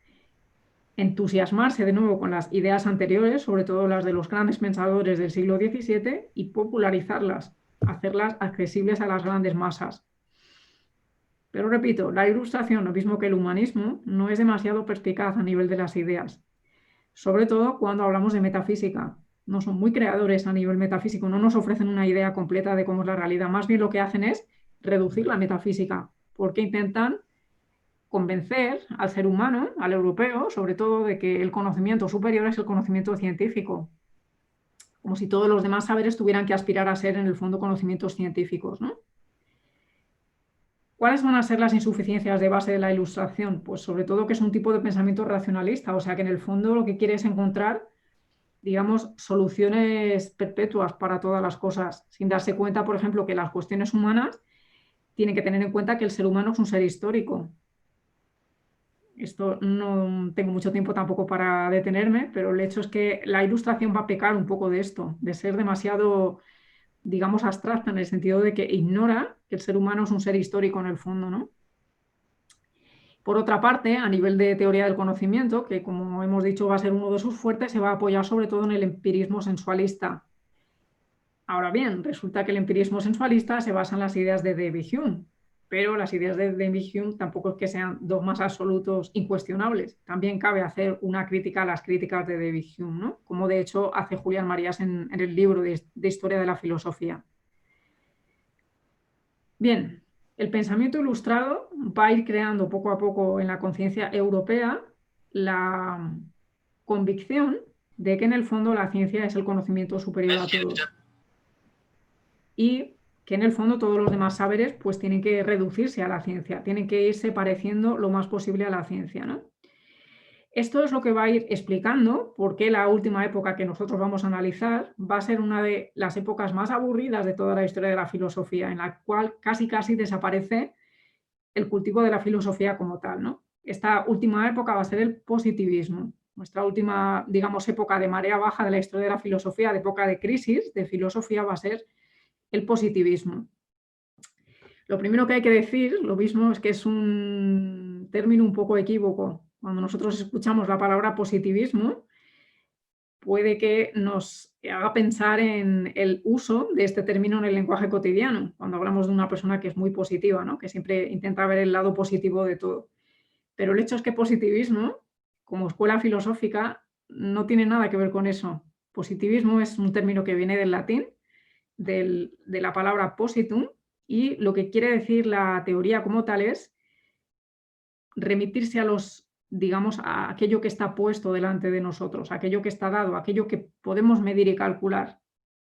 entusiasmarse de nuevo con las ideas anteriores, sobre todo las de los grandes pensadores del siglo XVII, y popularizarlas, hacerlas accesibles a las grandes masas. Pero repito, la Ilustración, lo mismo que el humanismo, no es demasiado perspicaz a nivel de las ideas, sobre todo cuando hablamos de metafísica. No son muy creadores a nivel metafísico, no nos ofrecen una idea completa de cómo es la realidad, más bien lo que hacen es reducir la metafísica, porque intentan convencer al ser humano, al europeo, sobre todo de que el conocimiento superior es el conocimiento científico, como si todos los demás saberes tuvieran que aspirar a ser en el fondo conocimientos científicos, ¿no? ¿Cuáles van a ser las insuficiencias de base de la Ilustración? Pues sobre todo que es un tipo de pensamiento racionalista, o sea que en el fondo lo que quiere es encontrar, digamos, soluciones perpetuas para todas las cosas, sin darse cuenta, por ejemplo, que las cuestiones humanas tienen que tener en cuenta que el ser humano es un ser histórico. Esto no tengo mucho tiempo tampoco para detenerme, pero el hecho es que la Ilustración va a pecar un poco de esto, de ser demasiado, digamos, abstracta en el sentido de que ignora que el ser humano es un ser histórico en el fondo, ¿no? Por otra parte, a nivel de teoría del conocimiento, que como hemos dicho va a ser uno de sus fuertes, se va a apoyar sobre todo en el empirismo sensualista. Ahora bien, resulta que el empirismo sensualista se basa en las ideas de David Hume, pero las ideas de David Hume tampoco es que sean dogmas absolutos incuestionables. También cabe hacer una crítica a las críticas de David Hume, ¿no? Como de hecho hace Julián Marías en el libro de Historia de la Filosofía. Bien, el pensamiento ilustrado va a ir creando poco a poco en la conciencia europea la convicción de que en el fondo la ciencia es el conocimiento superior a todos y que en el fondo todos los demás saberes pues tienen que reducirse a la ciencia, tienen que irse pareciendo lo más posible a la ciencia, ¿no? Esto es lo que va a ir explicando por qué la última época que nosotros vamos a analizar va a ser una de las épocas más aburridas de toda la historia de la filosofía, en la cual casi desaparece el cultivo de la filosofía como tal, ¿no? Esta última época va a ser el positivismo. Nuestra última, digamos, época de marea baja de la historia de la filosofía, de época de crisis de filosofía, va a ser el positivismo. Lo primero que hay que decir, lo mismo, es que es un término un poco equívoco. Cuando nosotros escuchamos la palabra positivismo, puede que nos haga pensar en el uso de este término en el lenguaje cotidiano, cuando hablamos de una persona que es muy positiva, ¿no? Que siempre intenta ver el lado positivo de todo. Pero el hecho es que positivismo, como escuela filosófica, no tiene nada que ver con eso. Positivismo es un término que viene del latín, de la palabra positum, y lo que quiere decir la teoría como tal es remitirse a digamos, a aquello que está puesto delante de nosotros, aquello que está dado, aquello que podemos medir y calcular.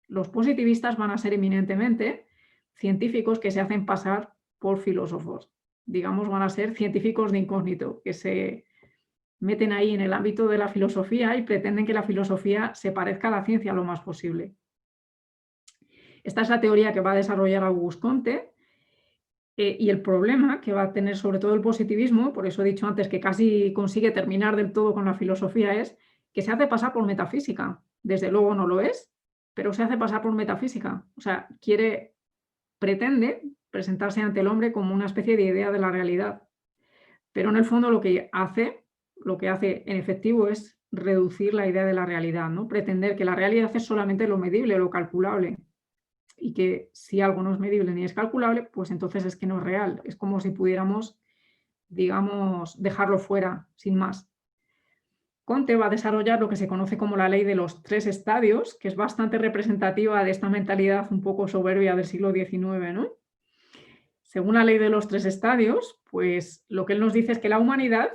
Los positivistas van a ser eminentemente científicos que se hacen pasar por filósofos. Digamos, van a ser científicos de incógnito, que se meten ahí en el ámbito de la filosofía y pretenden que la filosofía se parezca a la ciencia lo más posible. Esta es la teoría que va a desarrollar Auguste Comte, y el problema que va a tener sobre todo el positivismo, por eso he dicho antes que casi consigue terminar del todo con la filosofía, es que se hace pasar por metafísica. Desde luego no lo es, pero se hace pasar por metafísica. O sea, pretende presentarse ante el hombre como una especie de idea de la realidad. Pero en el fondo lo que hace en efectivo es reducir la idea de la realidad, ¿no? Pretender que la realidad es solamente lo medible, lo calculable, y que si algo no es medible ni es calculable, pues entonces es que no es real. Es como si pudiéramos, digamos, dejarlo fuera, sin más. Comte va a desarrollar lo que se conoce como la ley de los 3 estadios, que es bastante representativa de esta mentalidad un poco soberbia del siglo XIX, ¿no? Según la ley de los 3 estadios, pues lo que él nos dice es que la humanidad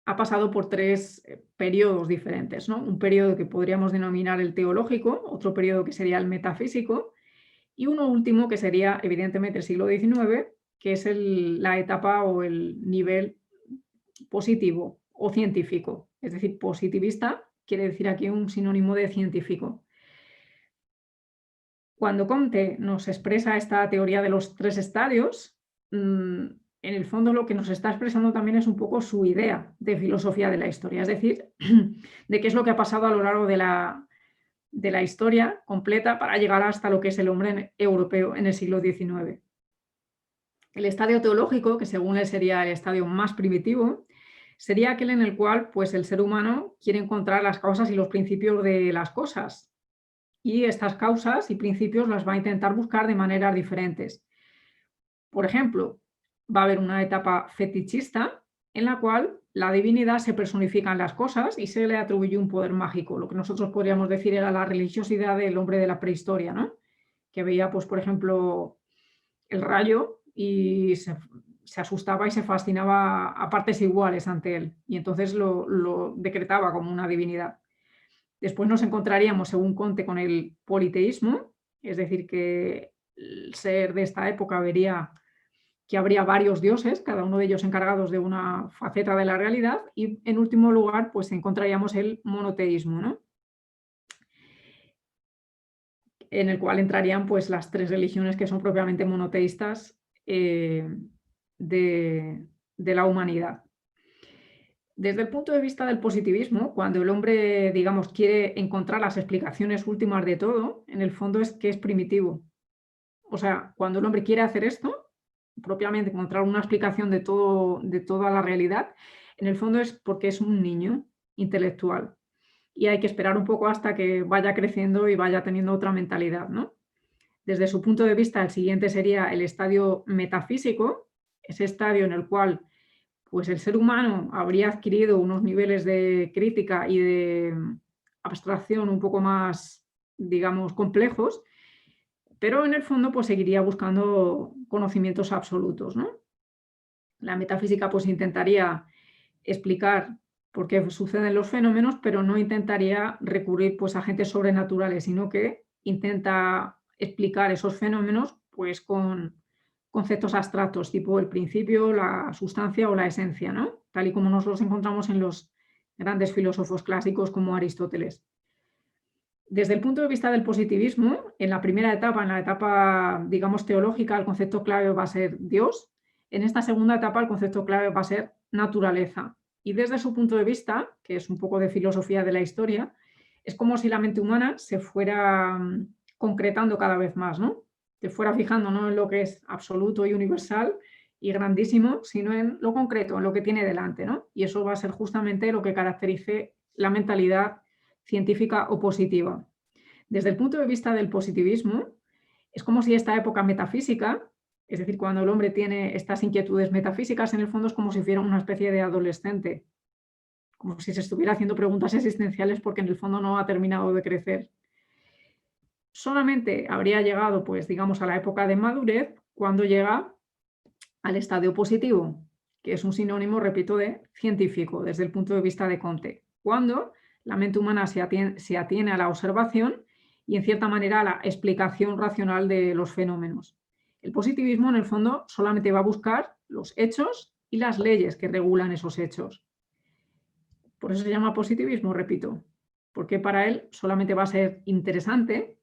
ha pasado por 3 periodos diferentes, ¿no? Un periodo que podríamos denominar el teológico, otro periodo que sería el metafísico y uno último que sería evidentemente el siglo XIX, que es la etapa o el nivel positivo o científico. Es decir, positivista quiere decir aquí un sinónimo de científico. Cuando Comte nos expresa esta teoría de los 3 estadios, en el fondo lo que nos está expresando también es un poco su idea de filosofía de la historia, es decir, de qué es lo que ha pasado a lo largo de la historia completa para llegar hasta lo que es el hombre europeo en el siglo XIX. El estadio teológico, que según él sería el estadio más primitivo, sería aquel en el cual pues, el ser humano quiere encontrar las causas y los principios de las cosas. Y estas causas y principios las va a intentar buscar de maneras diferentes. Por ejemplo, va a haber una etapa fetichista en la cual la divinidad se personifica en las cosas y se le atribuye un poder mágico. Lo que nosotros podríamos decir era la religiosidad del hombre de la prehistoria, ¿no? Que veía, pues, por ejemplo, el rayo y se asustaba y se fascinaba a partes iguales ante él. Y entonces lo decretaba como una divinidad. Después nos encontraríamos, según Comte, con el politeísmo, es decir, que el ser de esta época vería que habría varios dioses, cada uno de ellos encargados de una faceta de la realidad, y en último lugar, pues encontraríamos el monoteísmo, ¿no? En el cual entrarían pues las 3 religiones que son propiamente monoteístas de la humanidad. Desde el punto de vista del positivismo, cuando el hombre, digamos, quiere encontrar las explicaciones últimas de todo, en el fondo es que es primitivo. O sea, cuando el hombre quiere hacer esto, propiamente encontrar una explicación de toda la realidad, en el fondo es porque es un niño intelectual. Y hay que esperar un poco hasta que vaya creciendo y vaya teniendo otra mentalidad, ¿no? Desde su punto de vista, el siguiente sería el estadio metafísico, ese estadio en el cual pues el ser humano habría adquirido unos niveles de crítica y de abstracción un poco más, digamos, complejos, pero en el fondo pues seguiría buscando conocimientos absolutos, ¿no? La metafísica pues intentaría explicar por qué suceden los fenómenos, pero no intentaría recurrir pues a agentes sobrenaturales, sino que intenta explicar esos fenómenos pues con conceptos abstractos, tipo el principio, la sustancia o la esencia, ¿no? Tal y como nos los encontramos en los grandes filósofos clásicos como Aristóteles. Desde el punto de vista del positivismo, en la primera etapa, en la etapa, digamos, teológica, el concepto clave va a ser Dios. En esta segunda etapa, el concepto clave va a ser naturaleza. Y desde su punto de vista, que es un poco de filosofía de la historia, es como si la mente humana se fuera concretando cada vez más, ¿no? Te fuera fijando no en lo que es absoluto y universal y grandísimo, sino en lo concreto, en lo que tiene delante, ¿no? Y eso va a ser justamente lo que caracterice la mentalidad científica o positiva. Desde el punto de vista del positivismo, es como si esta época metafísica, es decir, cuando el hombre tiene estas inquietudes metafísicas, en el fondo es como si fuera una especie de adolescente, como si se estuviera haciendo preguntas existenciales porque en el fondo no ha terminado de crecer. Solamente habría llegado, pues, digamos, a la época de madurez cuando llega al estadio positivo, que es un sinónimo, repito, de científico desde el punto de vista de Comte, cuando la mente humana se atiene a la observación y, en cierta manera, a la explicación racional de los fenómenos. El positivismo, en el fondo, solamente va a buscar los hechos y las leyes que regulan esos hechos. Por eso se llama positivismo, repito, porque para él solamente va a ser interesante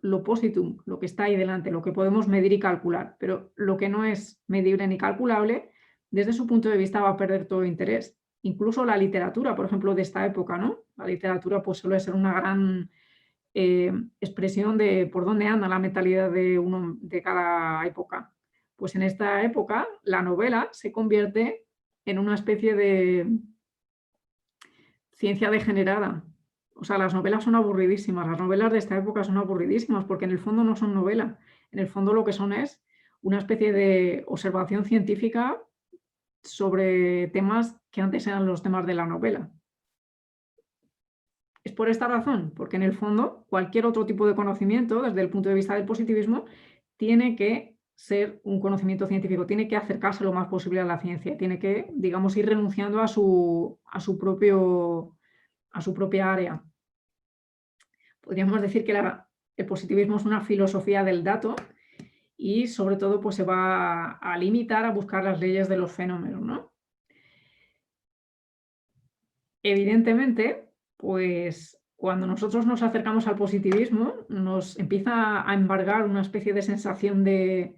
lo positum, lo que está ahí delante, lo que podemos medir y calcular, pero lo que no es medible ni calculable, desde su punto de vista va a perder todo interés. Incluso la literatura, por ejemplo, de esta época, ¿no? La literatura pues suele ser una gran expresión de por dónde anda la mentalidad de cada época. Pues en esta época la novela se convierte en una especie de ciencia degenerada. O sea, las novelas son aburridísimas. Las novelas de esta época son aburridísimas porque en el fondo no son novela. En el fondo lo que son es una especie de observación científica sobre temas que antes eran los temas de la novela. Es por esta razón, porque en el fondo cualquier otro tipo de conocimiento, desde el punto de vista del positivismo, tiene que ser un conocimiento científico, tiene que acercarse lo más posible a la ciencia, tiene que, digamos, ir renunciando a su propia área. Podríamos decir que el positivismo es una filosofía del dato y, sobre todo, pues se va a limitar a buscar las leyes de los fenómenos, ¿no? Evidentemente, pues cuando nosotros nos acercamos al positivismo, nos empieza a embargar una especie de sensación de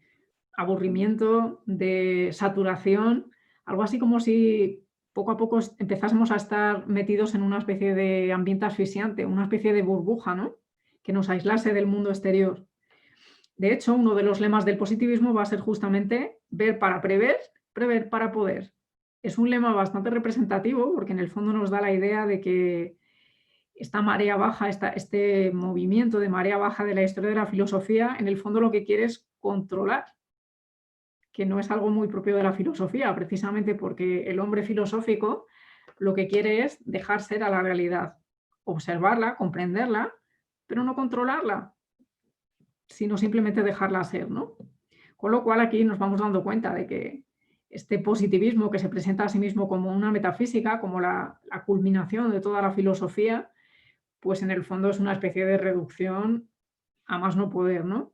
aburrimiento, de saturación, algo así como si poco a poco empezásemos a estar metidos en una especie de ambiente asfixiante, una especie de burbuja, ¿no? Que nos aislase del mundo exterior. De hecho, uno de los lemas del positivismo va a ser justamente ver para prever, prever para poder. Es un lema bastante representativo porque en el fondo nos da la idea de que esta marea baja, este movimiento de marea baja de la historia de la filosofía, en el fondo lo que quiere es controlar, que no es algo muy propio de la filosofía, precisamente porque el hombre filosófico lo que quiere es dejar ser a la realidad, observarla, comprenderla, pero no controlarla, sino simplemente dejarla ser, ¿no? Con lo cual aquí nos vamos dando cuenta de que este positivismo que se presenta a sí mismo como una metafísica, como la culminación de toda la filosofía, pues en el fondo es una especie de reducción a más no poder, ¿no?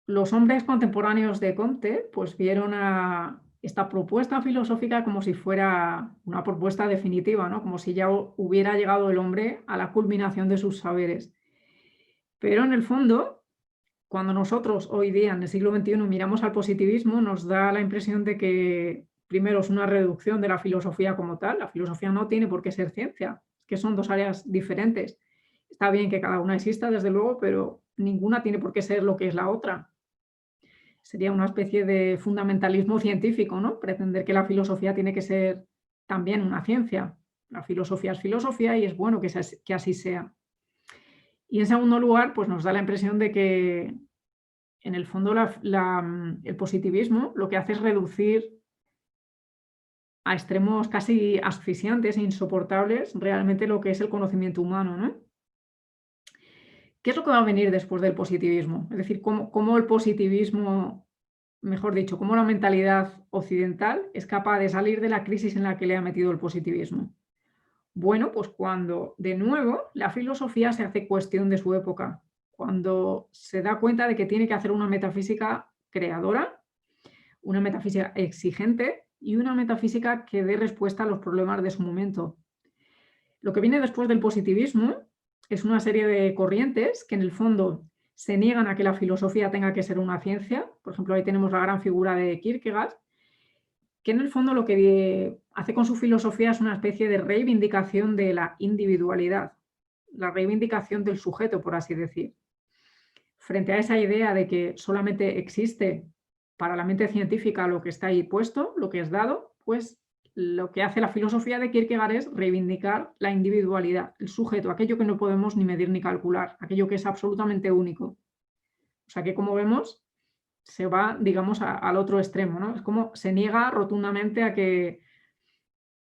Los hombres contemporáneos de Comte pues vieron a esta propuesta filosófica como si fuera una propuesta definitiva, ¿no? Como si ya hubiera llegado el hombre a la culminación de sus saberes. Pero en el fondo, cuando nosotros hoy día, en el siglo XXI, miramos al positivismo, nos da la impresión de que primero es una reducción de la filosofía como tal. La filosofía no tiene por qué ser ciencia, que son dos áreas diferentes. Está bien que cada una exista, desde luego, pero ninguna tiene por qué ser lo que es la otra. Sería una especie de fundamentalismo científico, ¿no? Pretender que la filosofía tiene que ser también una ciencia. La filosofía es filosofía y es bueno que así sea. Y en segundo lugar, pues nos da la impresión de que en el fondo el positivismo lo que hace es reducir a extremos casi asfixiantes e insoportables realmente lo que es el conocimiento humano, ¿no? ¿Qué es lo que va a venir después del positivismo? Es decir, cómo el positivismo, mejor dicho, cómo la mentalidad occidental es capaz de salir de la crisis en la que le ha metido el positivismo. Bueno, pues cuando de nuevo la filosofía se hace cuestión de su época, cuando se da cuenta de que tiene que hacer una metafísica creadora, una metafísica exigente y una metafísica que dé respuesta a los problemas de su momento. Lo que viene después del positivismo es una serie de corrientes que en el fondo se niegan a que la filosofía tenga que ser una ciencia. Por ejemplo, ahí tenemos la gran figura de Kierkegaard, que en el fondo lo que hace con su filosofía es una especie de reivindicación de la individualidad, la reivindicación del sujeto, por así decir. Frente a esa idea de que solamente existe para la mente científica lo que está ahí puesto, lo que es dado, pues lo que hace la filosofía de Kierkegaard es reivindicar la individualidad, el sujeto, aquello que no podemos ni medir ni calcular, aquello que es absolutamente único. O sea que, como vemos, se va, digamos, al otro extremo, ¿no? Es como se niega rotundamente a que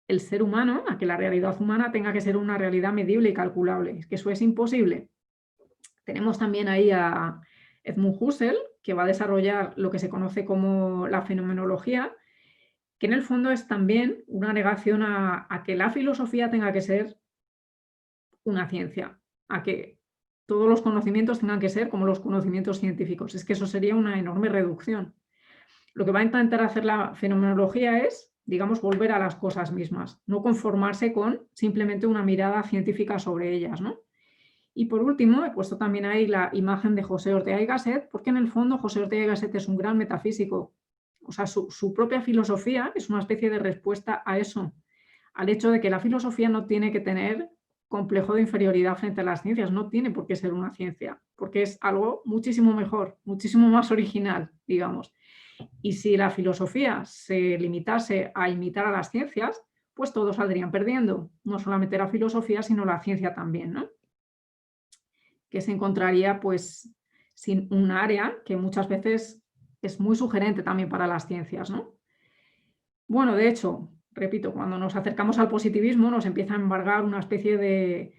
el ser humano, a que la realidad humana tenga que ser una realidad medible y calculable. Es que eso es imposible. Tenemos también ahí a Edmund Husserl, que va a desarrollar lo que se conoce como la fenomenología, que en el fondo es también una negación a que la filosofía tenga que ser una ciencia, a que todos los conocimientos tengan que ser como los conocimientos científicos. Es que eso sería una enorme reducción. Lo que va a intentar hacer la fenomenología es, digamos, volver a las cosas mismas, no conformarse con simplemente una mirada científica sobre ellas, ¿no? Y por último, he puesto también ahí la imagen de José Ortega y Gasset, porque en el fondo José Ortega y Gasset es un gran metafísico. O sea, su propia filosofía es una especie de respuesta a eso, al hecho de que la filosofía no tiene que tener complejo de inferioridad frente a las ciencias, no tiene por qué ser una ciencia, porque es algo muchísimo mejor, muchísimo más original, digamos. Y si la filosofía se limitase a imitar a las ciencias, pues todos saldrían perdiendo, no solamente la filosofía, sino la ciencia también, ¿no? Que se encontraría pues sin un área que muchas veces es muy sugerente también para las ciencias, ¿no? Bueno, de hecho, repito, cuando nos acercamos al positivismo nos empieza a embargar una especie de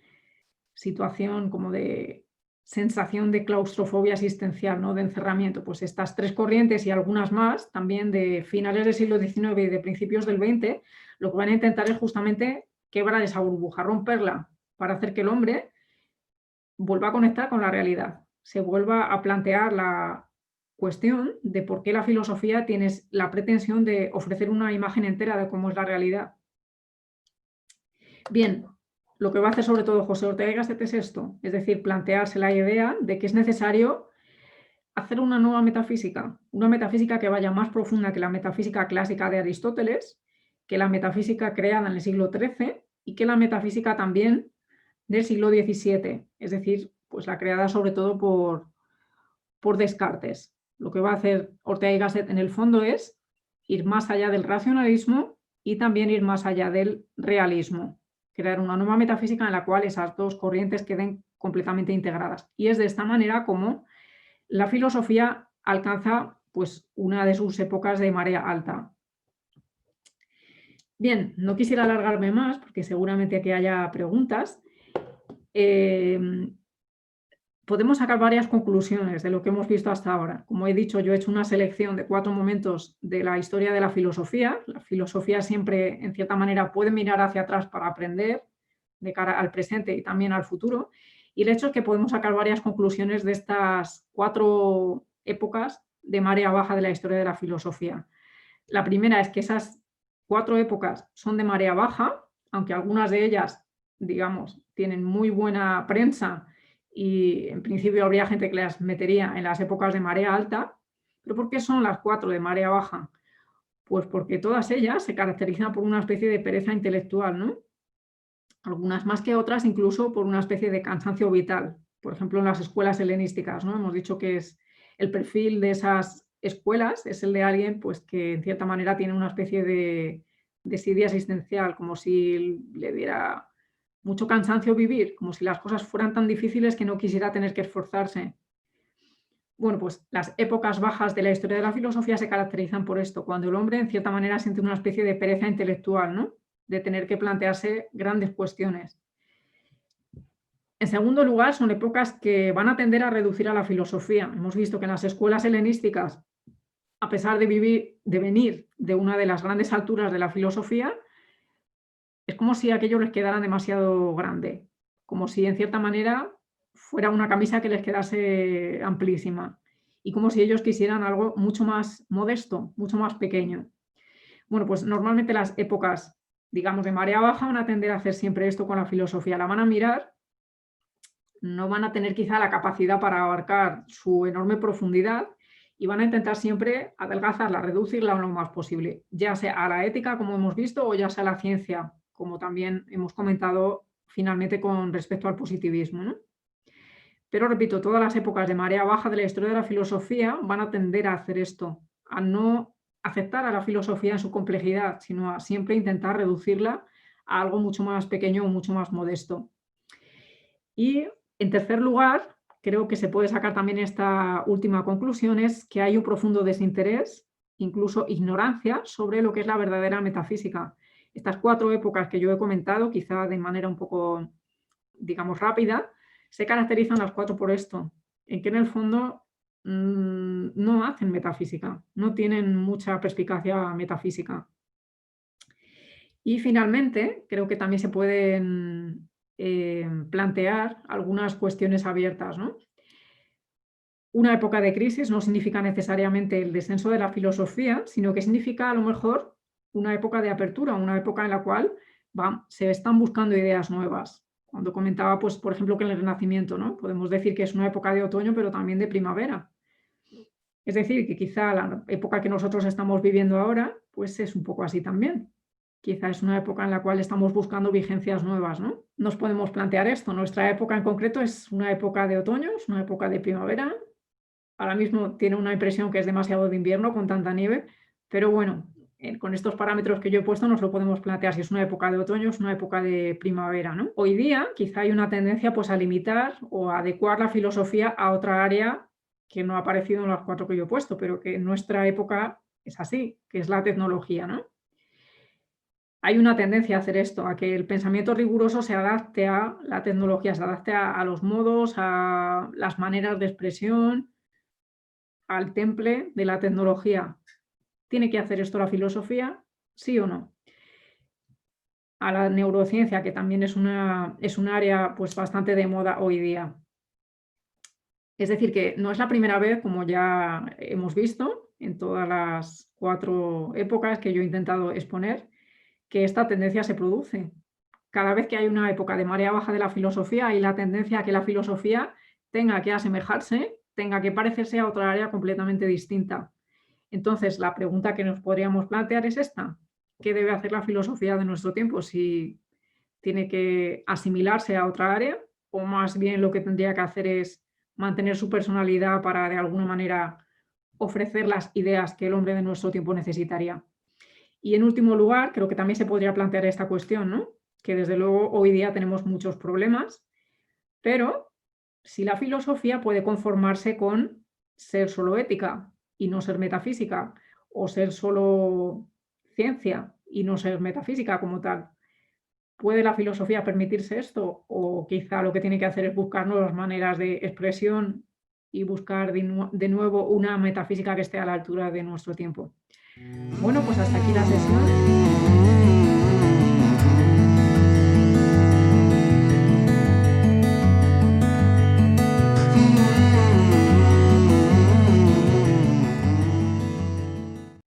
situación como de sensación de claustrofobia existencial, ¿no? De encerramiento. Pues estas tres corrientes y algunas más, también de finales del siglo XIX y de principios del XX, lo que van a intentar es justamente quebrar esa burbuja, romperla, para hacer que el hombre vuelva a conectar con la realidad, se vuelva a plantear la cuestión de por qué la filosofía tiene la pretensión de ofrecer una imagen entera de cómo es la realidad. Bien, lo que va a hacer sobre todo José Ortega y Gasset es esto, es decir, plantearse la idea de que es necesario hacer una nueva metafísica, una metafísica que vaya más profunda que la metafísica clásica de Aristóteles, que la metafísica creada en el siglo XIII y que la metafísica también del siglo XVII, es decir, pues la creada sobre todo por Descartes. Lo que va a hacer Ortega y Gasset en el fondo es ir más allá del racionalismo y también ir más allá del realismo, crear una nueva metafísica en la cual esas dos corrientes queden completamente integradas. Y es de esta manera como la filosofía alcanza pues una de sus épocas de marea alta. Bien, no quisiera alargarme más porque seguramente aquí haya preguntas. Podemos sacar varias conclusiones de lo que hemos visto hasta ahora. Como he dicho, yo he hecho una selección de 4 momentos de la historia de la filosofía. La filosofía siempre, en cierta manera, puede mirar hacia atrás para aprender de cara al presente y también al futuro. Y el hecho es que podemos sacar varias conclusiones de estas 4 épocas de marea baja de la historia de la filosofía. La primera es que esas 4 épocas son de marea baja, aunque algunas de ellas, digamos, tienen muy buena prensa y en principio habría gente que las metería en las épocas de marea alta. ¿Pero por qué son las 4 de marea baja? Pues porque todas ellas se caracterizan por una especie de pereza intelectual, ¿no? Algunas más que otras incluso por una especie de cansancio vital. Por ejemplo, en las escuelas helenísticas, ¿no? Hemos dicho que es el perfil de esas escuelas es el de alguien pues, que en cierta manera tiene una especie de desidia existencial, como si le diera mucho cansancio vivir, como si las cosas fueran tan difíciles que no quisiera tener que esforzarse. Bueno, pues las épocas bajas de la historia de la filosofía se caracterizan por esto, cuando el hombre en cierta manera siente una especie de pereza intelectual, ¿no? De tener que plantearse grandes cuestiones. En segundo lugar, son épocas que van a tender a reducir a la filosofía. Hemos visto que en las escuelas helenísticas, a pesar de venir de una de las grandes alturas de la filosofía, es como si aquello les quedara demasiado grande, como si en cierta manera fuera una camisa que les quedase amplísima y como si ellos quisieran algo mucho más modesto, mucho más pequeño. Bueno, pues normalmente las épocas, digamos, de marea baja van a tender a hacer siempre esto con la filosofía. La van a mirar, no van a tener quizá la capacidad para abarcar su enorme profundidad y van a intentar siempre adelgazarla, reducirla lo más posible, ya sea a la ética, como hemos visto, o ya sea a la ciencia, como también hemos comentado finalmente con respecto al positivismo, ¿no? Pero repito, todas las épocas de marea baja de la historia de la filosofía van a tender a hacer esto, a no aceptar a la filosofía en su complejidad, sino a siempre intentar reducirla a algo mucho más pequeño o mucho más modesto. Y en tercer lugar, creo que se puede sacar también esta última conclusión, es que hay un profundo desinterés, incluso ignorancia, sobre lo que es la verdadera metafísica. Estas 4 épocas que yo he comentado, quizá de manera un poco, digamos, rápida, se caracterizan las 4 por esto, en que en el fondo no hacen metafísica, no tienen mucha perspicacia metafísica. Y finalmente, creo que también se pueden plantear algunas cuestiones abiertas, ¿no? Una época de crisis no significa necesariamente el descenso de la filosofía, sino que significa a lo mejor una época de apertura, una época en la cual se están buscando ideas nuevas. Cuando comentaba, pues, por ejemplo, que en el Renacimiento, ¿no? Podemos decir que es una época de otoño, pero también de primavera. Es decir, que quizá la época que nosotros estamos viviendo ahora, pues es un poco así también. Quizá es una época en la cual estamos buscando vigencias nuevas, ¿no? Nos podemos plantear esto. Nuestra época en concreto es una época de otoño, es una época de primavera. Ahora mismo tiene una impresión que es demasiado de invierno con tanta nieve, pero bueno, con estos parámetros que yo he puesto nos lo podemos plantear si es una época de otoño o es una época de primavera, ¿no? Hoy día quizá hay una tendencia pues, a limitar o a adecuar la filosofía a otra área que no ha aparecido en las 4 que yo he puesto, pero que en nuestra época es así, que es la tecnología, ¿no? Hay una tendencia a hacer esto, a que el pensamiento riguroso se adapte a la tecnología, se adapte a los modos, a las maneras de expresión, al temple de la tecnología. ¿Tiene que hacer esto la filosofía? ¿Sí o no? A la neurociencia, que también es un área pues, bastante de moda hoy día. Es decir, que no es la primera vez, como ya hemos visto en todas las 4 épocas que yo he intentado exponer, que esta tendencia se produce. Cada vez que hay una época de marea baja de la filosofía, hay la tendencia a que la filosofía tenga que asemejarse, tenga que parecerse a otra área completamente distinta. Entonces, la pregunta que nos podríamos plantear es esta: ¿qué debe hacer la filosofía de nuestro tiempo? ¿Si tiene que asimilarse a otra área o más bien lo que tendría que hacer es mantener su personalidad para de alguna manera ofrecer las ideas que el hombre de nuestro tiempo necesitaría? Y en último lugar, creo que también se podría plantear esta cuestión, ¿no? Que desde luego hoy día tenemos muchos problemas, pero si la filosofía puede conformarse con ser solo ética y no ser metafísica, o ser solo ciencia y no ser metafísica como tal, ¿puede la filosofía permitirse esto? O quizá lo que tiene que hacer es buscar nuevas maneras de expresión y buscar de nuevo una metafísica que esté a la altura de nuestro tiempo. Bueno, pues hasta aquí la sesión.